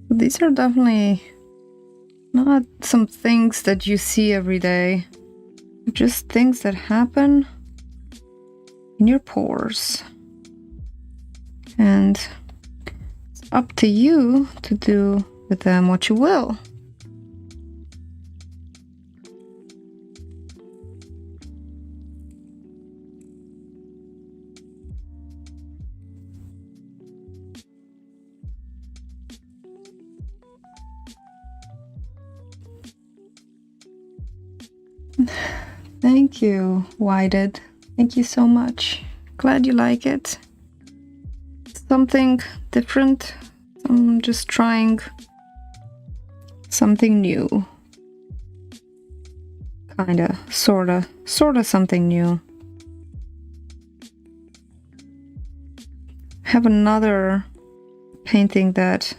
These are definitely not some things that you see every day, just things that happen in your pores. And it's up to you to do with them what you will. Thank you, Whited. Thank you so much. Glad you like it. Something different. I'm just trying something new. Kinda, sorta something new. I have another painting that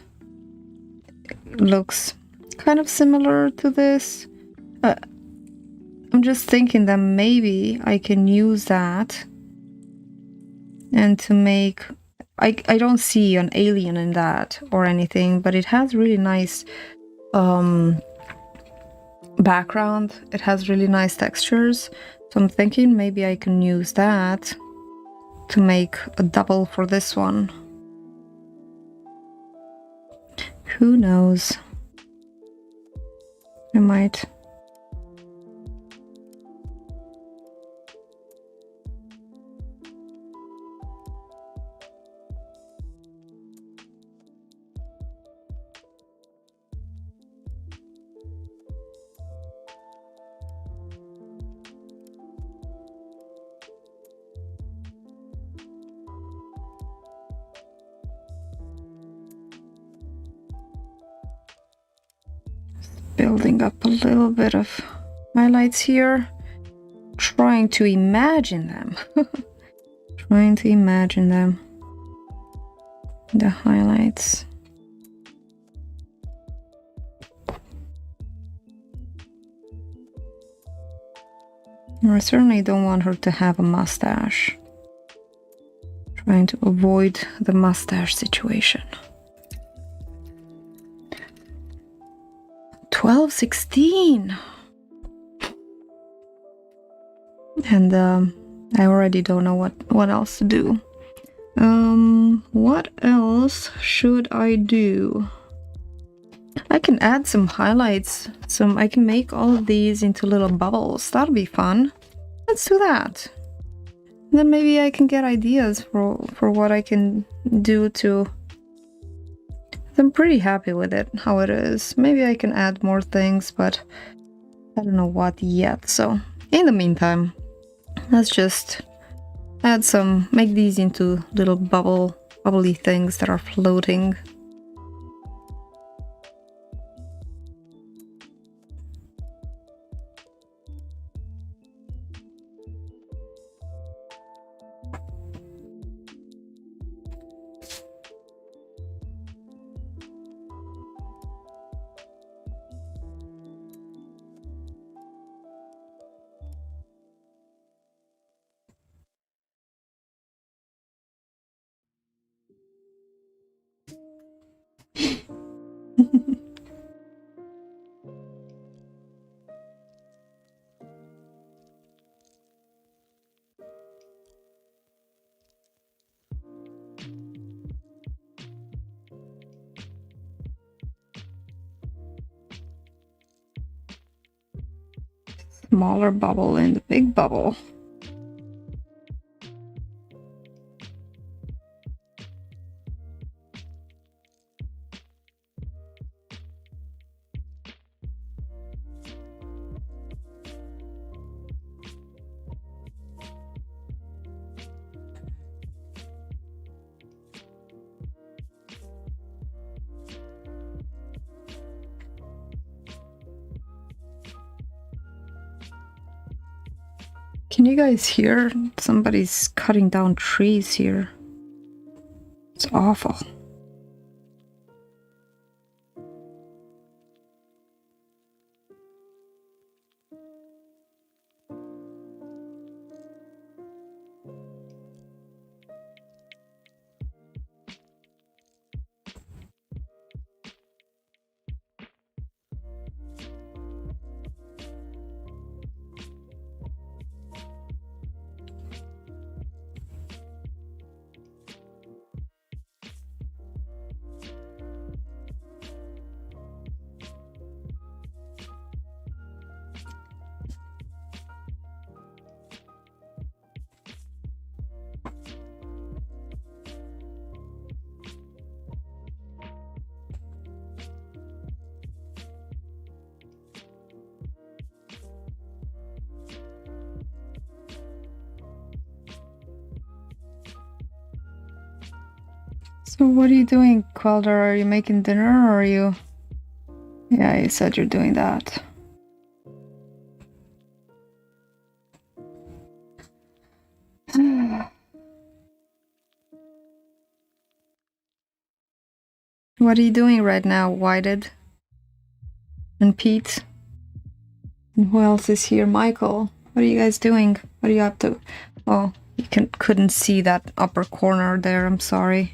looks kind of similar to this. I'm just thinking that maybe I can use that and to make... I don't see an alien in that or anything, but it has really nice background. It has really nice textures, so I'm thinking maybe I can use that to make a double for this one. Who knows? I might. Building up a little bit of highlights here, trying to imagine them. Trying to imagine them. The highlights. I certainly don't want her to have a mustache. Trying to avoid the mustache situation. 12:16, and I already don't know what else to do. What else should I do? I can add some highlights. I can make all of these into little bubbles. That'll be fun. Let's do that. And then maybe I can get ideas for what I can do to... I'm pretty happy with it, how it is. Maybe I can add more things, but I don't know what yet. So in the meantime, let's just add some, make these into little bubbly things that are floating. Smaller bubble in the big bubble. Can you guys hear? Somebody's cutting down trees here. It's awful. So what are you doing, Quelder? Are you making dinner or are you... Yeah, you said you're doing that. What are you doing right now, Whited? And Pete? And who else is here? Michael. What are you guys doing? What are you up to? Oh, You couldn't see that upper corner there, I'm sorry.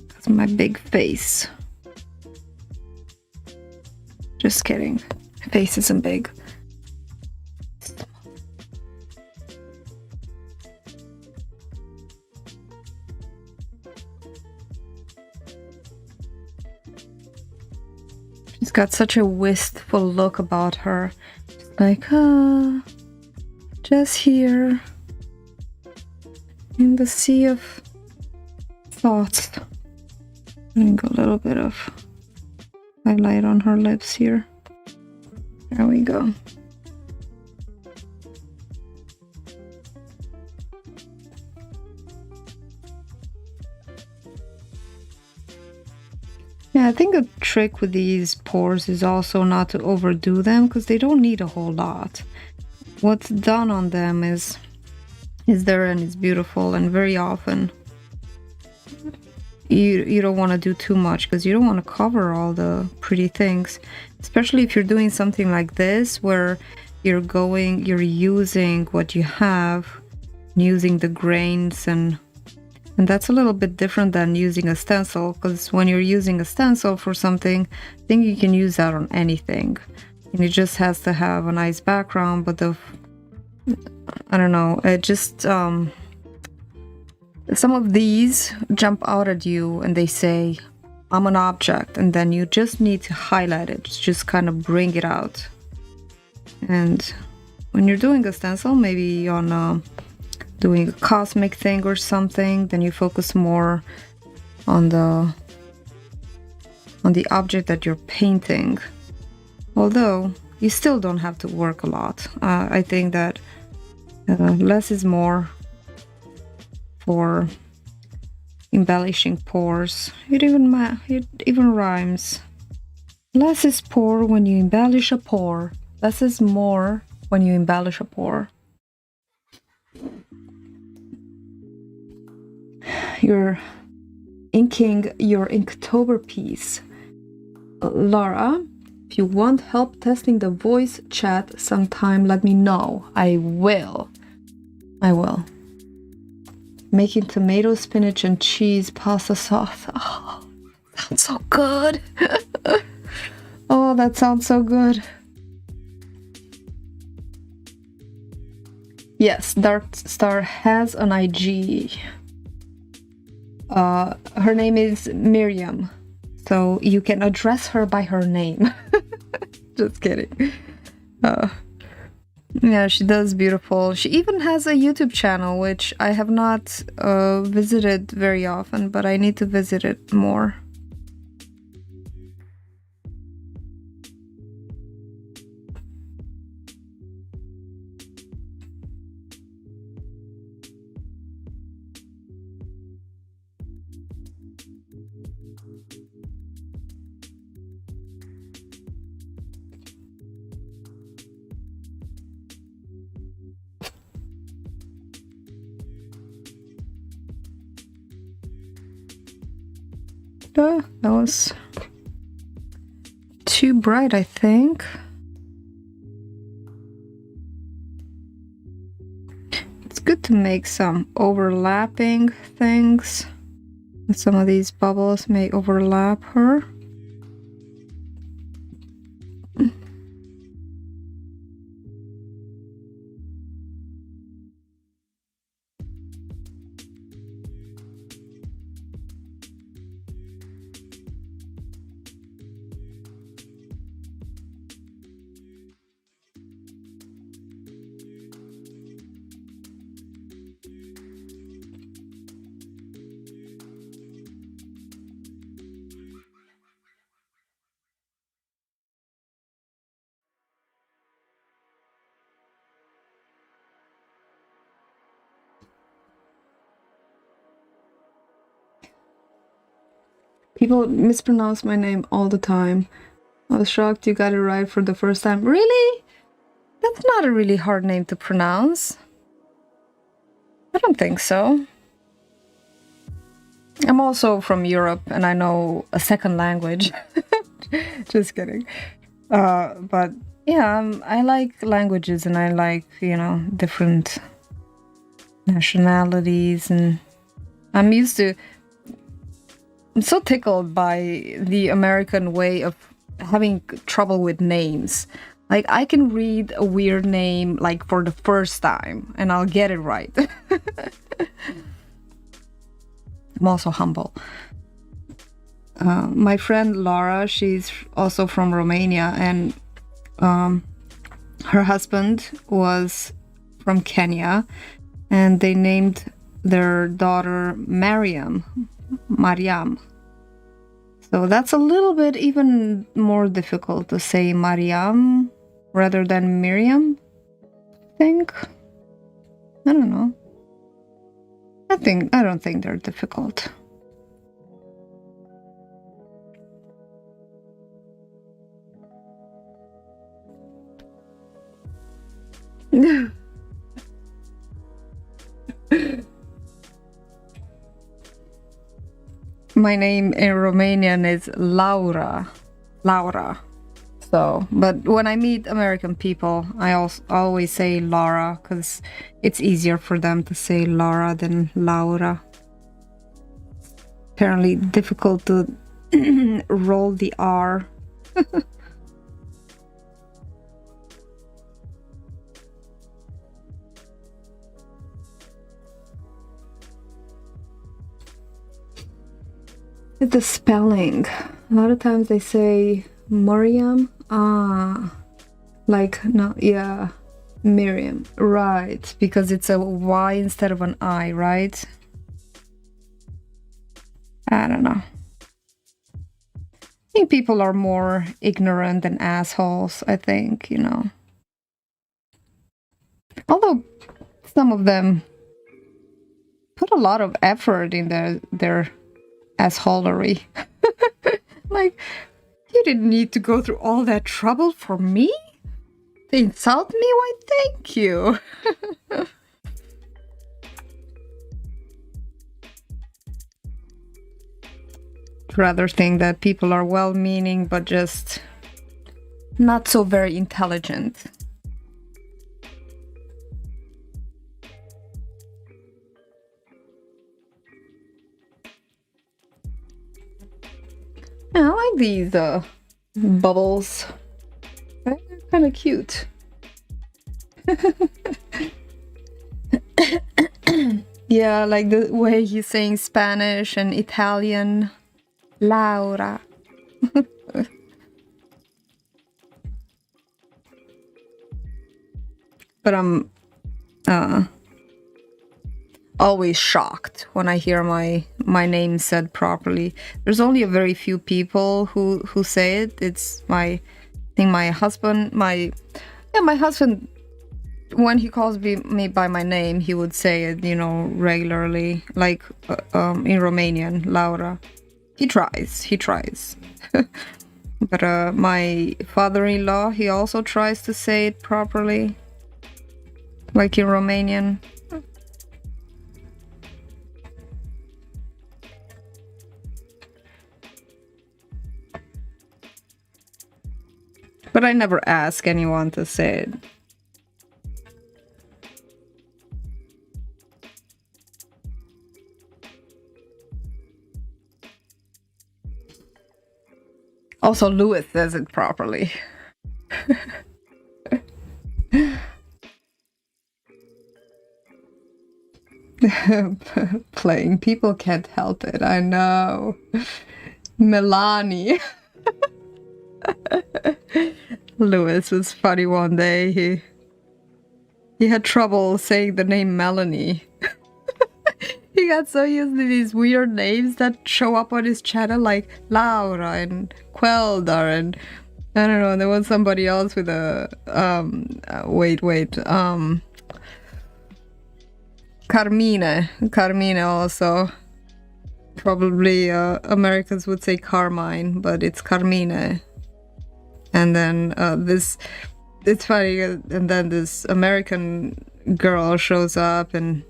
That's my big face. Just kidding. My face isn't big. She's got such a wistful look about her. Just like, just here in the sea of thoughts. And a little bit of highlight on her lips here. There we go. Yeah, I think a trick with these pours is also not to overdo them, because they don't need a whole lot. What's done on them is there and it's beautiful, and very often you don't want to do too much because you don't want to cover all the pretty things, especially if you're doing something like this where you're using what you have, using the grains, and that's a little bit different than using a stencil, because when you're using a stencil for something, I think you can use that on anything, and it just has to have a nice background. But I don't know, it just some of these jump out at you and they say, I'm an object, and then you just need to highlight it, just kind of bring it out. And when you're doing a stencil, maybe on doing a cosmic thing or something, then you focus more on the object that you're painting. Although you still don't have to work a lot. I think that less is more for embellishing pours. It even rhymes. Less is pour when you embellish a pour. Less is more when you embellish a pour. You're inking your Inktober piece. Laura, if you want help testing the voice chat sometime, let me know. I will. Making tomato, spinach, and cheese pasta sauce. Oh, sounds so good. Oh, that sounds so good. Yes, Dark Star has an IG. Her name is Miriam, so you can address her by her name. Just kidding. Yeah, she does beautiful. She even has a YouTube channel, which I have not visited very often, but I need to visit it more. That was too bright, I think. It's good to make some overlapping things. Some of these bubbles may overlap her. People mispronounce my name all the time. I was shocked you got it right for the first time. Really? That's not a really hard name to pronounce. I don't think so. I'm also from Europe and I know a second language. Just kidding. But Yeah, I like languages and I like, different nationalities, and I'm so tickled by the American way of having trouble with names. Like, I can read a weird name like for the first time and I'll get it right. I'm also humble. My friend Laura, she's also from Romania, and her husband was from Kenya, and they named their daughter Mariam. So that's a little bit even more difficult to say Mariam rather than Miriam, I think. I don't know. I don't think they're difficult. My name in Romanian is Laura. So, but when I meet American people, I always say Laura because it's easier for them to say Laura than Laura. Apparently difficult to roll the R. It's the spelling. A lot of times they say Miriam. Like, no, yeah, Miriam. Right, because it's a Y instead of an I, right? I don't know. I think people are more ignorant than assholes, I think, Although some of them put a lot of effort in their assholery. Like, you didn't need to go through all that trouble for me? To insult me? Why, thank you. Rather think that people are well-meaning but just not so very intelligent. Yeah, I like these bubbles. They're kind of cute. Yeah, like the way he's saying Spanish and Italian. Laura. But I'm always shocked when I hear my name said properly. There's only a very few people who say it. It's my husband. My husband, when he calls me by my name, he would say it, regularly, like in Romanian, Laura. He tries. But my father-in-law, he also tries to say it properly, like in Romanian. But I never ask anyone to say it. Also, Louis says it properly. Playing. People can't help it. I know. Melanie. Louis was funny one day. He had trouble saying the name Melanie. He got so used to these weird names that show up on his channel, like Laura and Quelda, and I don't know, there was somebody else with a Carmine also. Probably Americans would say Carmine, but it's Carmine. And then it's funny, and then this American girl shows up, and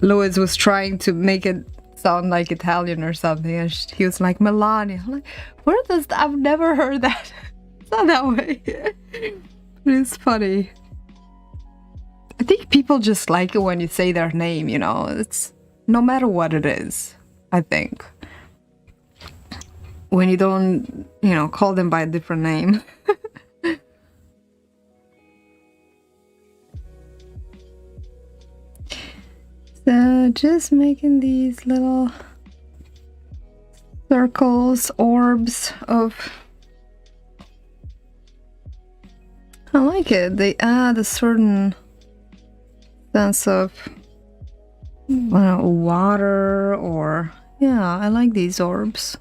Louis was trying to make it sound like Italian or something, and he was like, Melania. I'm like, I've never heard that not that way. But it's funny. I think people just like it when you say their name, you know? It's no matter what it is, I think. When you don't, you know, call them by a different name. So just making these little circles, orbs of... I like it. They add a certain sense of, I don't know, water or... Yeah, I like these orbs.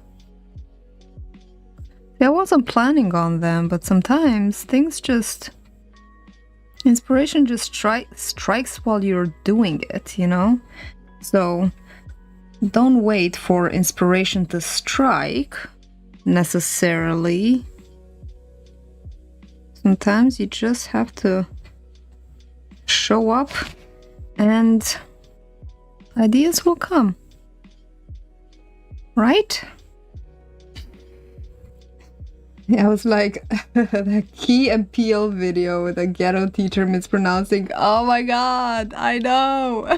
I wasn't planning on them, but sometimes things just... Inspiration just strikes while you're doing it, you know? So don't wait for inspiration to strike, necessarily. Sometimes you just have to show up and ideas will come. Right? I was like, the Key and Peele video with a ghetto teacher mispronouncing. Oh my god, I know.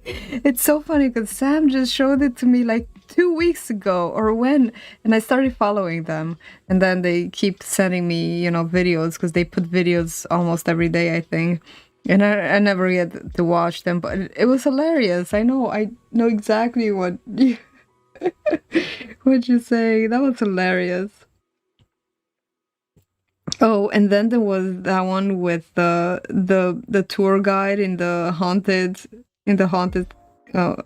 It's so funny because Sam just showed it to me like 2 weeks ago or when, and I started following them. And then they keep sending me, you know, videos because they put videos almost every day, I think. And I never get to watch them, but it was hilarious. I know exactly what what you say. That was hilarious. Oh, and then there was that one with the tour guide in the haunted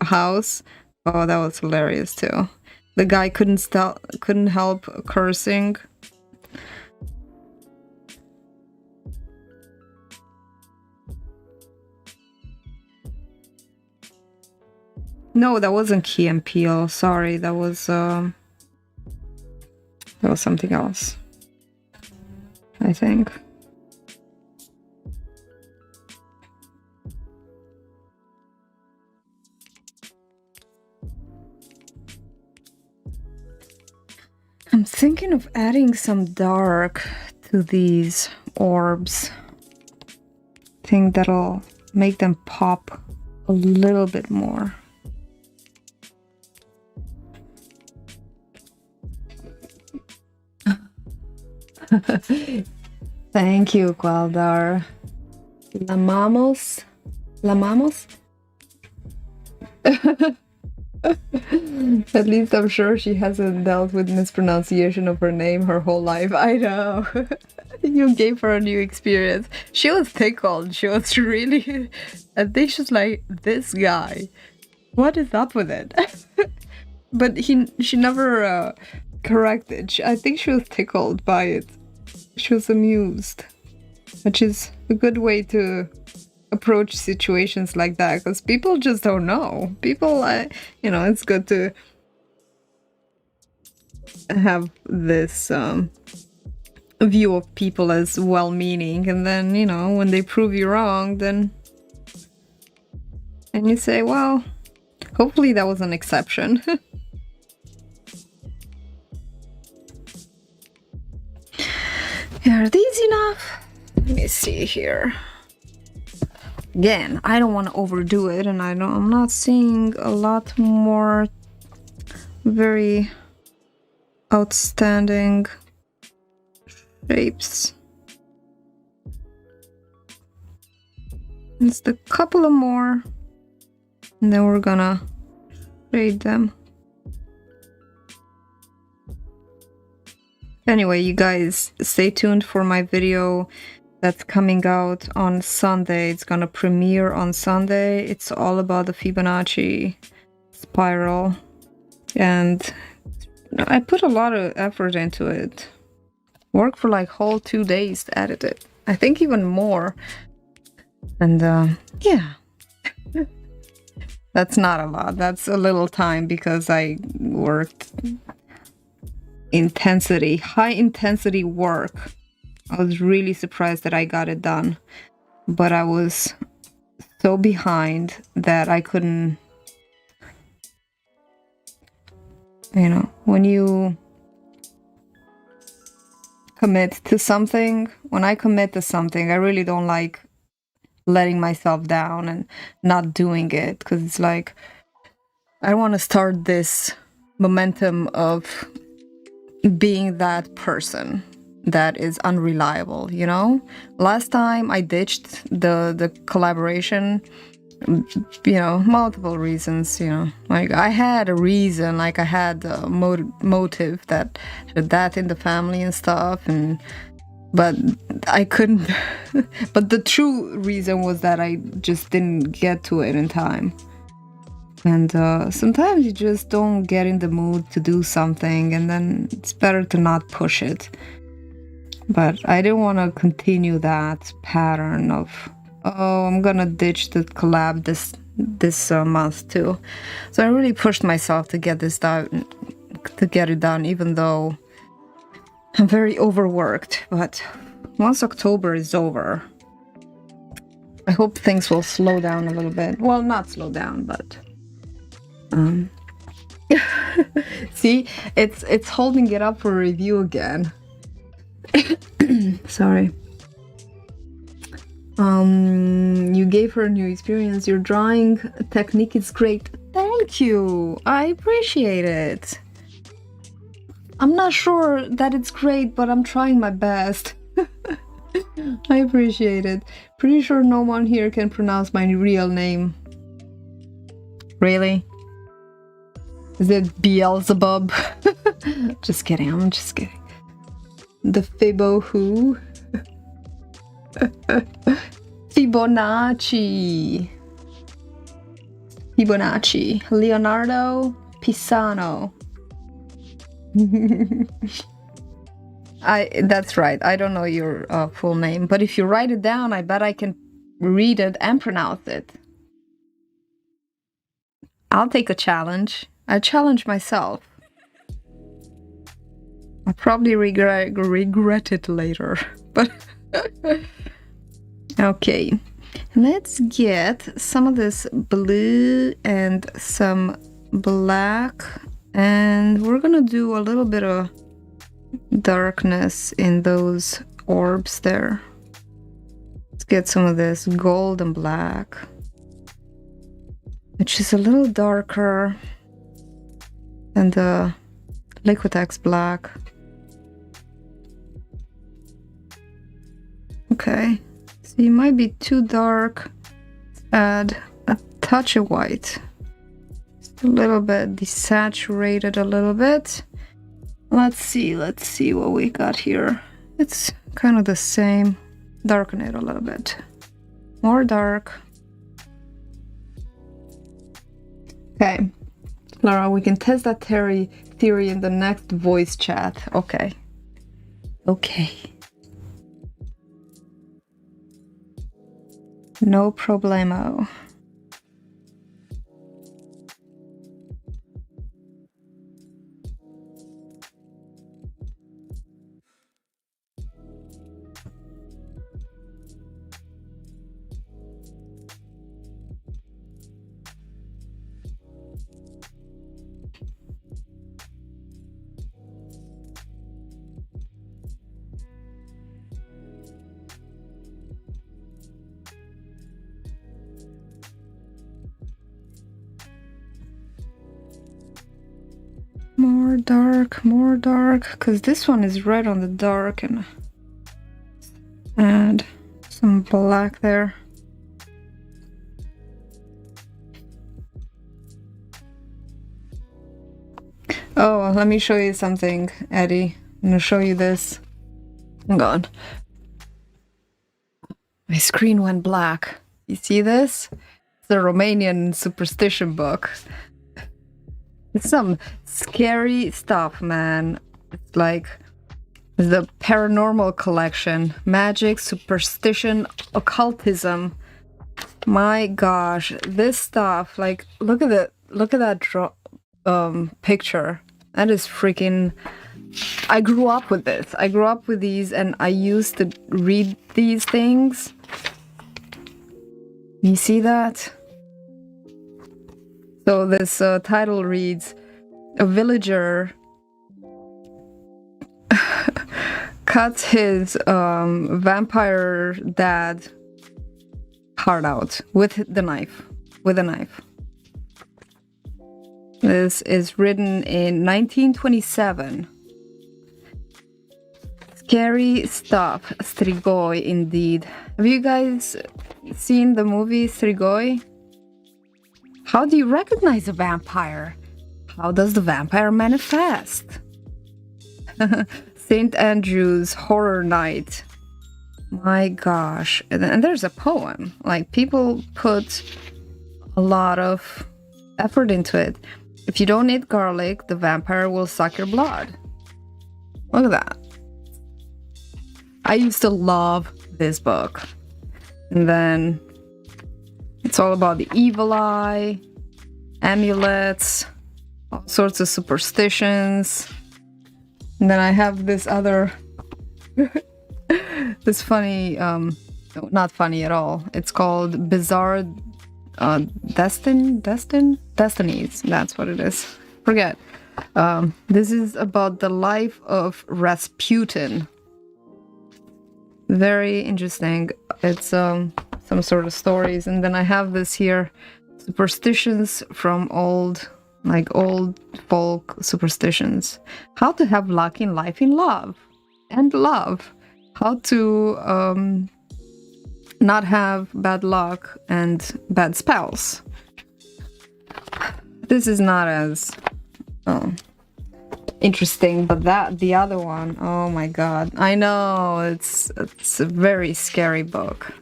house. Oh, that was hilarious too. The guy couldn't help cursing. No, that wasn't Key and Peele. Sorry, that was something else, I think. I'm thinking of adding some dark to these orbs. I think that'll make them pop a little bit more. Thank you, Qualdar. La mamos? At least I'm sure she hasn't dealt with mispronunciation of her name her whole life. I know. You gave her a new experience. She was tickled. She was really... I think she's like, this guy. What is up with it? But she never corrected. I think she was tickled by it. She was amused. Which is a good way to approach situations like that, because people just don't know. People, you know, it's good to have this view of people as well-meaning, and then, you know, when they prove you wrong, then... And you say, well, hopefully that was an exception. Are these enough? Let me see here. Again, I don't want to overdo it, and I'm not seeing a lot more very outstanding shapes. Just a couple of more, and then we're gonna shade them. Anyway, you guys, stay tuned for my video that's coming out on Sunday. It's gonna premiere on Sunday. It's all about the Fibonacci spiral, and I put a lot of effort into it. Worked for like whole 2 days to edit it. I think even more. And yeah. That's not a lot. That's a little time because I worked high intensity work. I was really surprised that I got it done, but I was so behind that I couldn't, you know, when you commit to something, when I commit to something, I really don't like letting myself down and not doing it, because it's like I want to start this momentum of being that person that is unreliable, you know? Last time I ditched the collaboration, you know, multiple reasons, you know, like I had a reason, like I had a motive that in the family and stuff, and but I couldn't but the true reason was that I just didn't get to it in time. And sometimes you just don't get in the mood to do something, and then it's better to not push it. But I didn't want to continue that pattern of, oh, I'm gonna ditch the collab this month too. So I really pushed myself to get this done, even though I'm very overworked. But once October is over, I hope things will slow down a little bit. Well, not slow down, but see, it's holding it up for review again. Sorry. You gave her a new experience. Your drawing technique is great. Thank you. I appreciate it. I'm not sure that it's great, but I'm trying my best. I appreciate it. Pretty sure no one here can pronounce my real name. Really? Is it Beelzebub? Just kidding, I'm just kidding. The Fibo who? Fibonacci. Fibonacci. Leonardo Pisano. That's right. I don't know your full name, but if you write it down, I bet I can read it and pronounce it. I'll take a challenge. I challenge myself. I'll probably regret it later, but okay. Let's get some of this blue and some black, and we're gonna do a little bit of darkness in those orbs there. Let's get some of this gold and black, which is a little darker than the Liquitex black. Okay, so it might be too dark. Add a touch of white. Just a little bit desaturated a little bit. Let's see what we got here. It's kind of the same. Darken it a little bit. More dark. Okay, Laura, we can test that theory in the next voice chat. Okay. Okay. No problemo. More dark, because this one is right on the dark, and add some black there. Oh, let me show you something, Eddie. I'm gonna show you this. Hang on. My screen went black. You see this? It's a Romanian superstition book. It's some scary stuff, man. It's like the paranormal collection. Magic, superstition, occultism. My gosh, this stuff, like, look at that picture. That is freaking... I grew up with this. I grew up with these, and I used to read these things. You see that? So this title reads, a villager cuts his vampire dad heart out with the knife. With a knife. This is written in 1927. Scary stuff, Strigoi, indeed. Have you guys seen the movie Strigoi? How do you recognize a vampire? How does the vampire manifest? St. Andrew's Horror Night. My gosh. And there's a poem. Like, people put a lot of effort into it. If you don't eat garlic, the vampire will suck your blood. Look at that. I used to love this book. And then it's all about the evil eye, amulets, all sorts of superstitions. And then I have this other, this funny, not funny at all. It's called Bizarre Destinies. That's what it is. Forget. This is about the life of Rasputin. Very interesting. It's some sort of stories. And then I have this here, superstitions from old folk superstitions. How to have luck in life in love. And love. How to not have bad luck and bad spells. This is not as interesting, but the other one, oh my god. I know, it's a very scary book.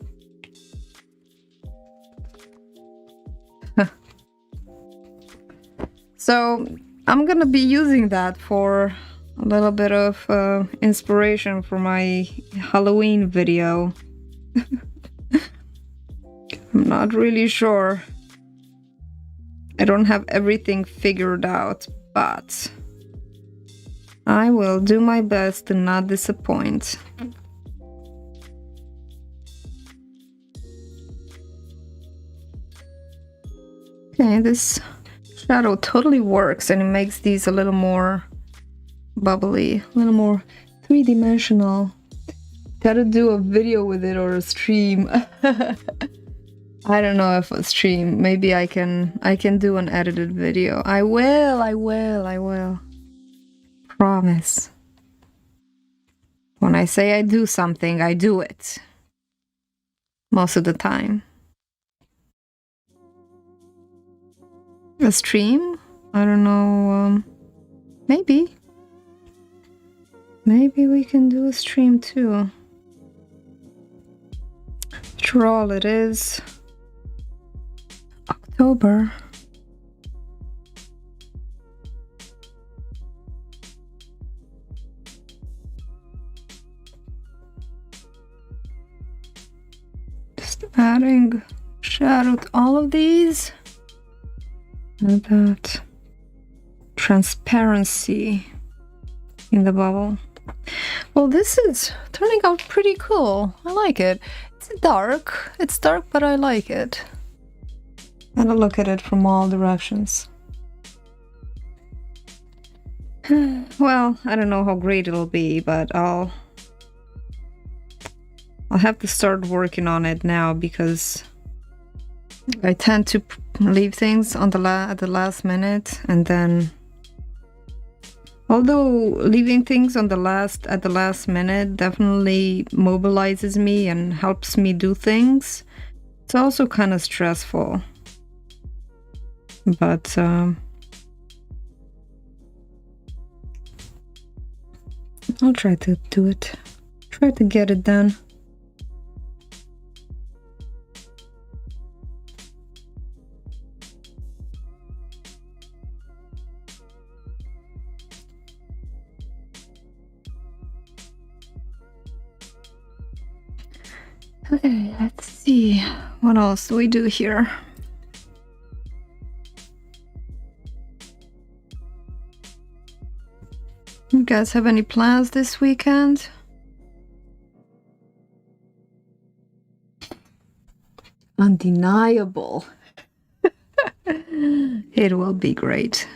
So I'm gonna be using that for a little bit of inspiration for my Halloween video. I'm not really sure. I don't have everything figured out, but I will do my best to not disappoint. Okay, this shadow totally works, and it makes these a little more bubbly, a little more three-dimensional. Gotta do a video with it or a stream. I don't know if a stream. Maybe I can do an edited video. I will. Promise. When I say I do something, I do it. Most of the time. A stream? I don't know. Maybe. Maybe we can do a stream too. After all, it is October. Just adding shadow to all of these. And that transparency in the bubble. Well, this is turning out pretty cool. I like it. It's dark. It's dark, but I like it. And I look at it from all directions. Well, I don't know how great it'll be, but I'll have to start working on it now, because I tend to leave things on at the last minute, and then, although leaving things on at the last minute definitely mobilizes me and helps me do things, it's also kind of stressful. But I'll try to do it. Try to get it done. Okay, let's see. What else do we do here? You guys have any plans this weekend? Undeniable. It will be great.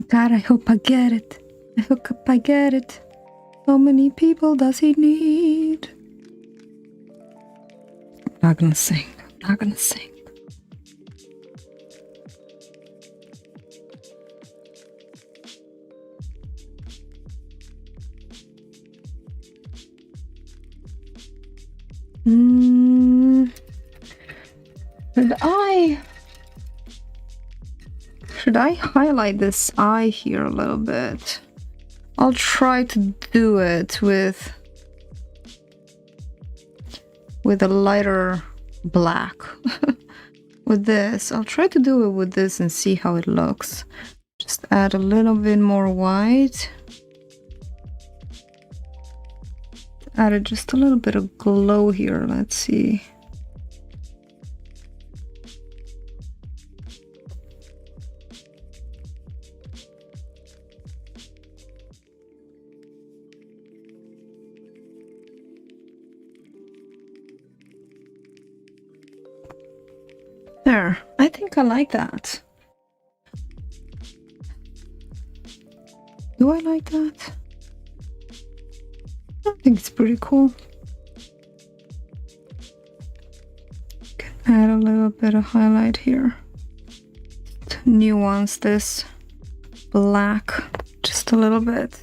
God, I hope I get it. I hope I get it. How many people does he need? Not gonna sing. Not gonna sing. Should I highlight this eye here a little bit? I'll try to do it with a lighter black. With this, I'll try to do it with this and see how it looks. Just add a little bit more white. Added just a little bit of glow here. Let's see. There, I think I like that. Do I like that? I think it's pretty cool. Can add a little bit of highlight here. To nuance this black just a little bit.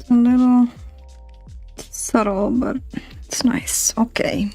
It's a little subtle, but it's nice. Okay.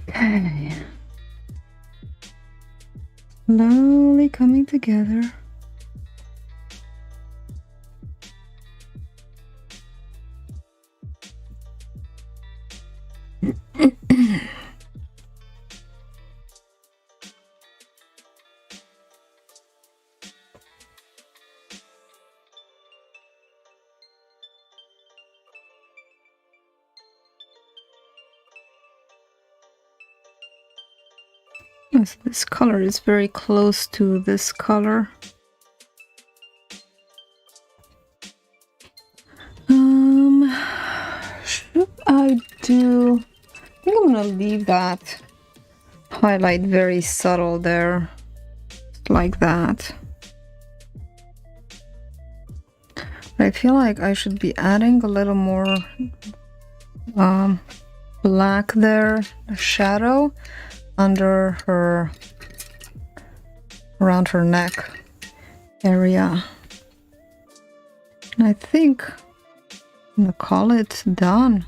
Okay. Slowly coming together. Yes, this color is very close to this color. Should I do... I think I'm gonna leave that highlight very subtle there, like that. I feel like I should be adding a little more black there, a shadow under her, around her neck area. And I think I'm gonna call it done.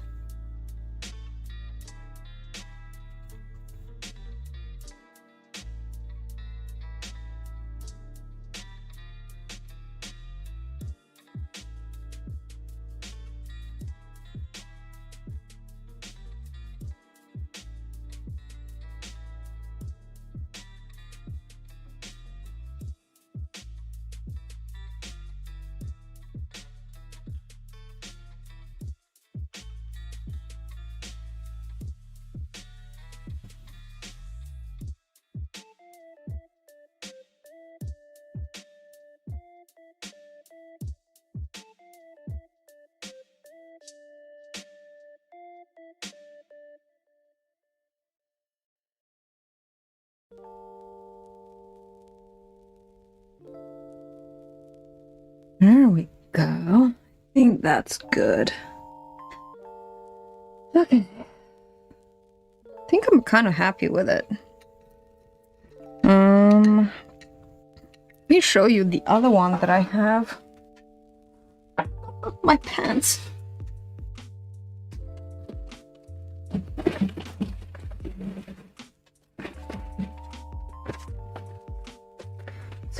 There we go. I think that's good. Okay. I think I'm kind of happy with it. Let me show you the other one that I have. My pants.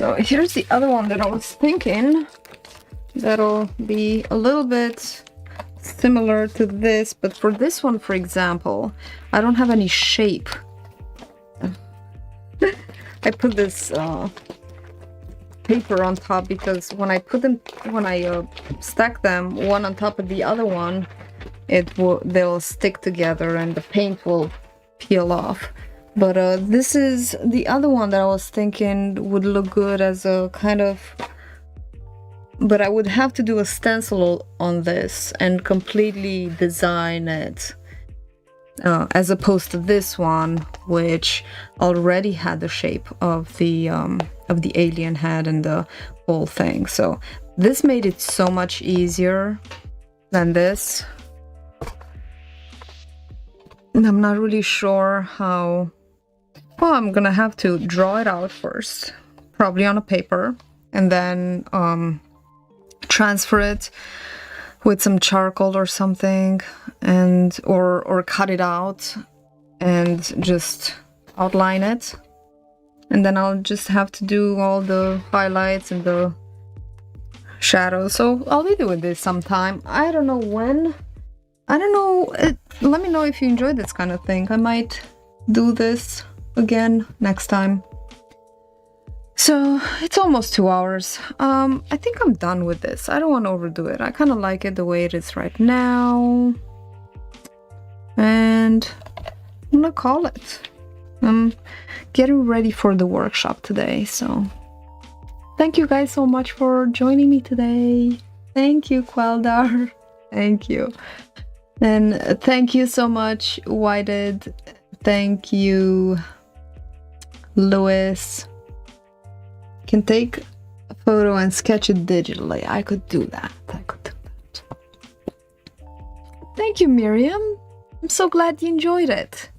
So here's the other one that I was thinking that'll be a little bit similar to this, but for this one, for example, I don't have any shape. I put this paper on top because when I stack them one on top of the other one, they'll stick together and the paint will peel off. But this is the other one that I was thinking would look good as a kind of, but I would have to do a stencil on this and completely design it, as opposed to this one, which already had the shape of the alien head and the whole thing. So this made it so much easier than this. And I'm not really sure how. Well, I'm gonna have to draw it out first, probably on a paper, and then transfer it with some charcoal or something, and or cut it out and just outline it. And then I'll just have to do all the highlights and the shadows. So I'll be doing this sometime. I don't know when. I don't know. Let me know if you enjoyed this kind of thing. I might do this again next time. So it's almost 2 hours. I think I'm done with this. I don't want to overdo it. I kind of like it the way it is right now. And I'm gonna call it. I'm getting ready for the workshop today, so thank you guys so much for joining me today. Thank you, Queldar. Thank you. And thank you so much, Whited. Thank you, Lewis. Can take a photo and sketch it digitally. I could do that. Thank you, Miriam. I'm so glad you enjoyed it.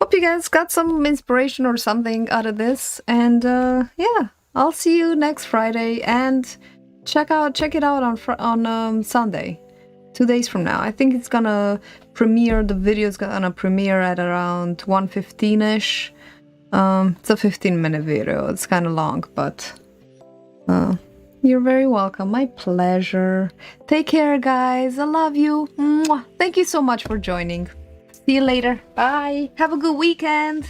Hope you guys got some inspiration or something out of this. And yeah, I'll see you next Friday. And check it out on Sunday, 2 days from now. I think it's gonna premiere. The video is gonna premiere at around 1:15ish. It's a 15-minute video. It's kind of long, but you're very welcome. My pleasure. Take care, guys. I love you. Mwah. Thank you so much for joining. See you later. Bye. Have a good weekend.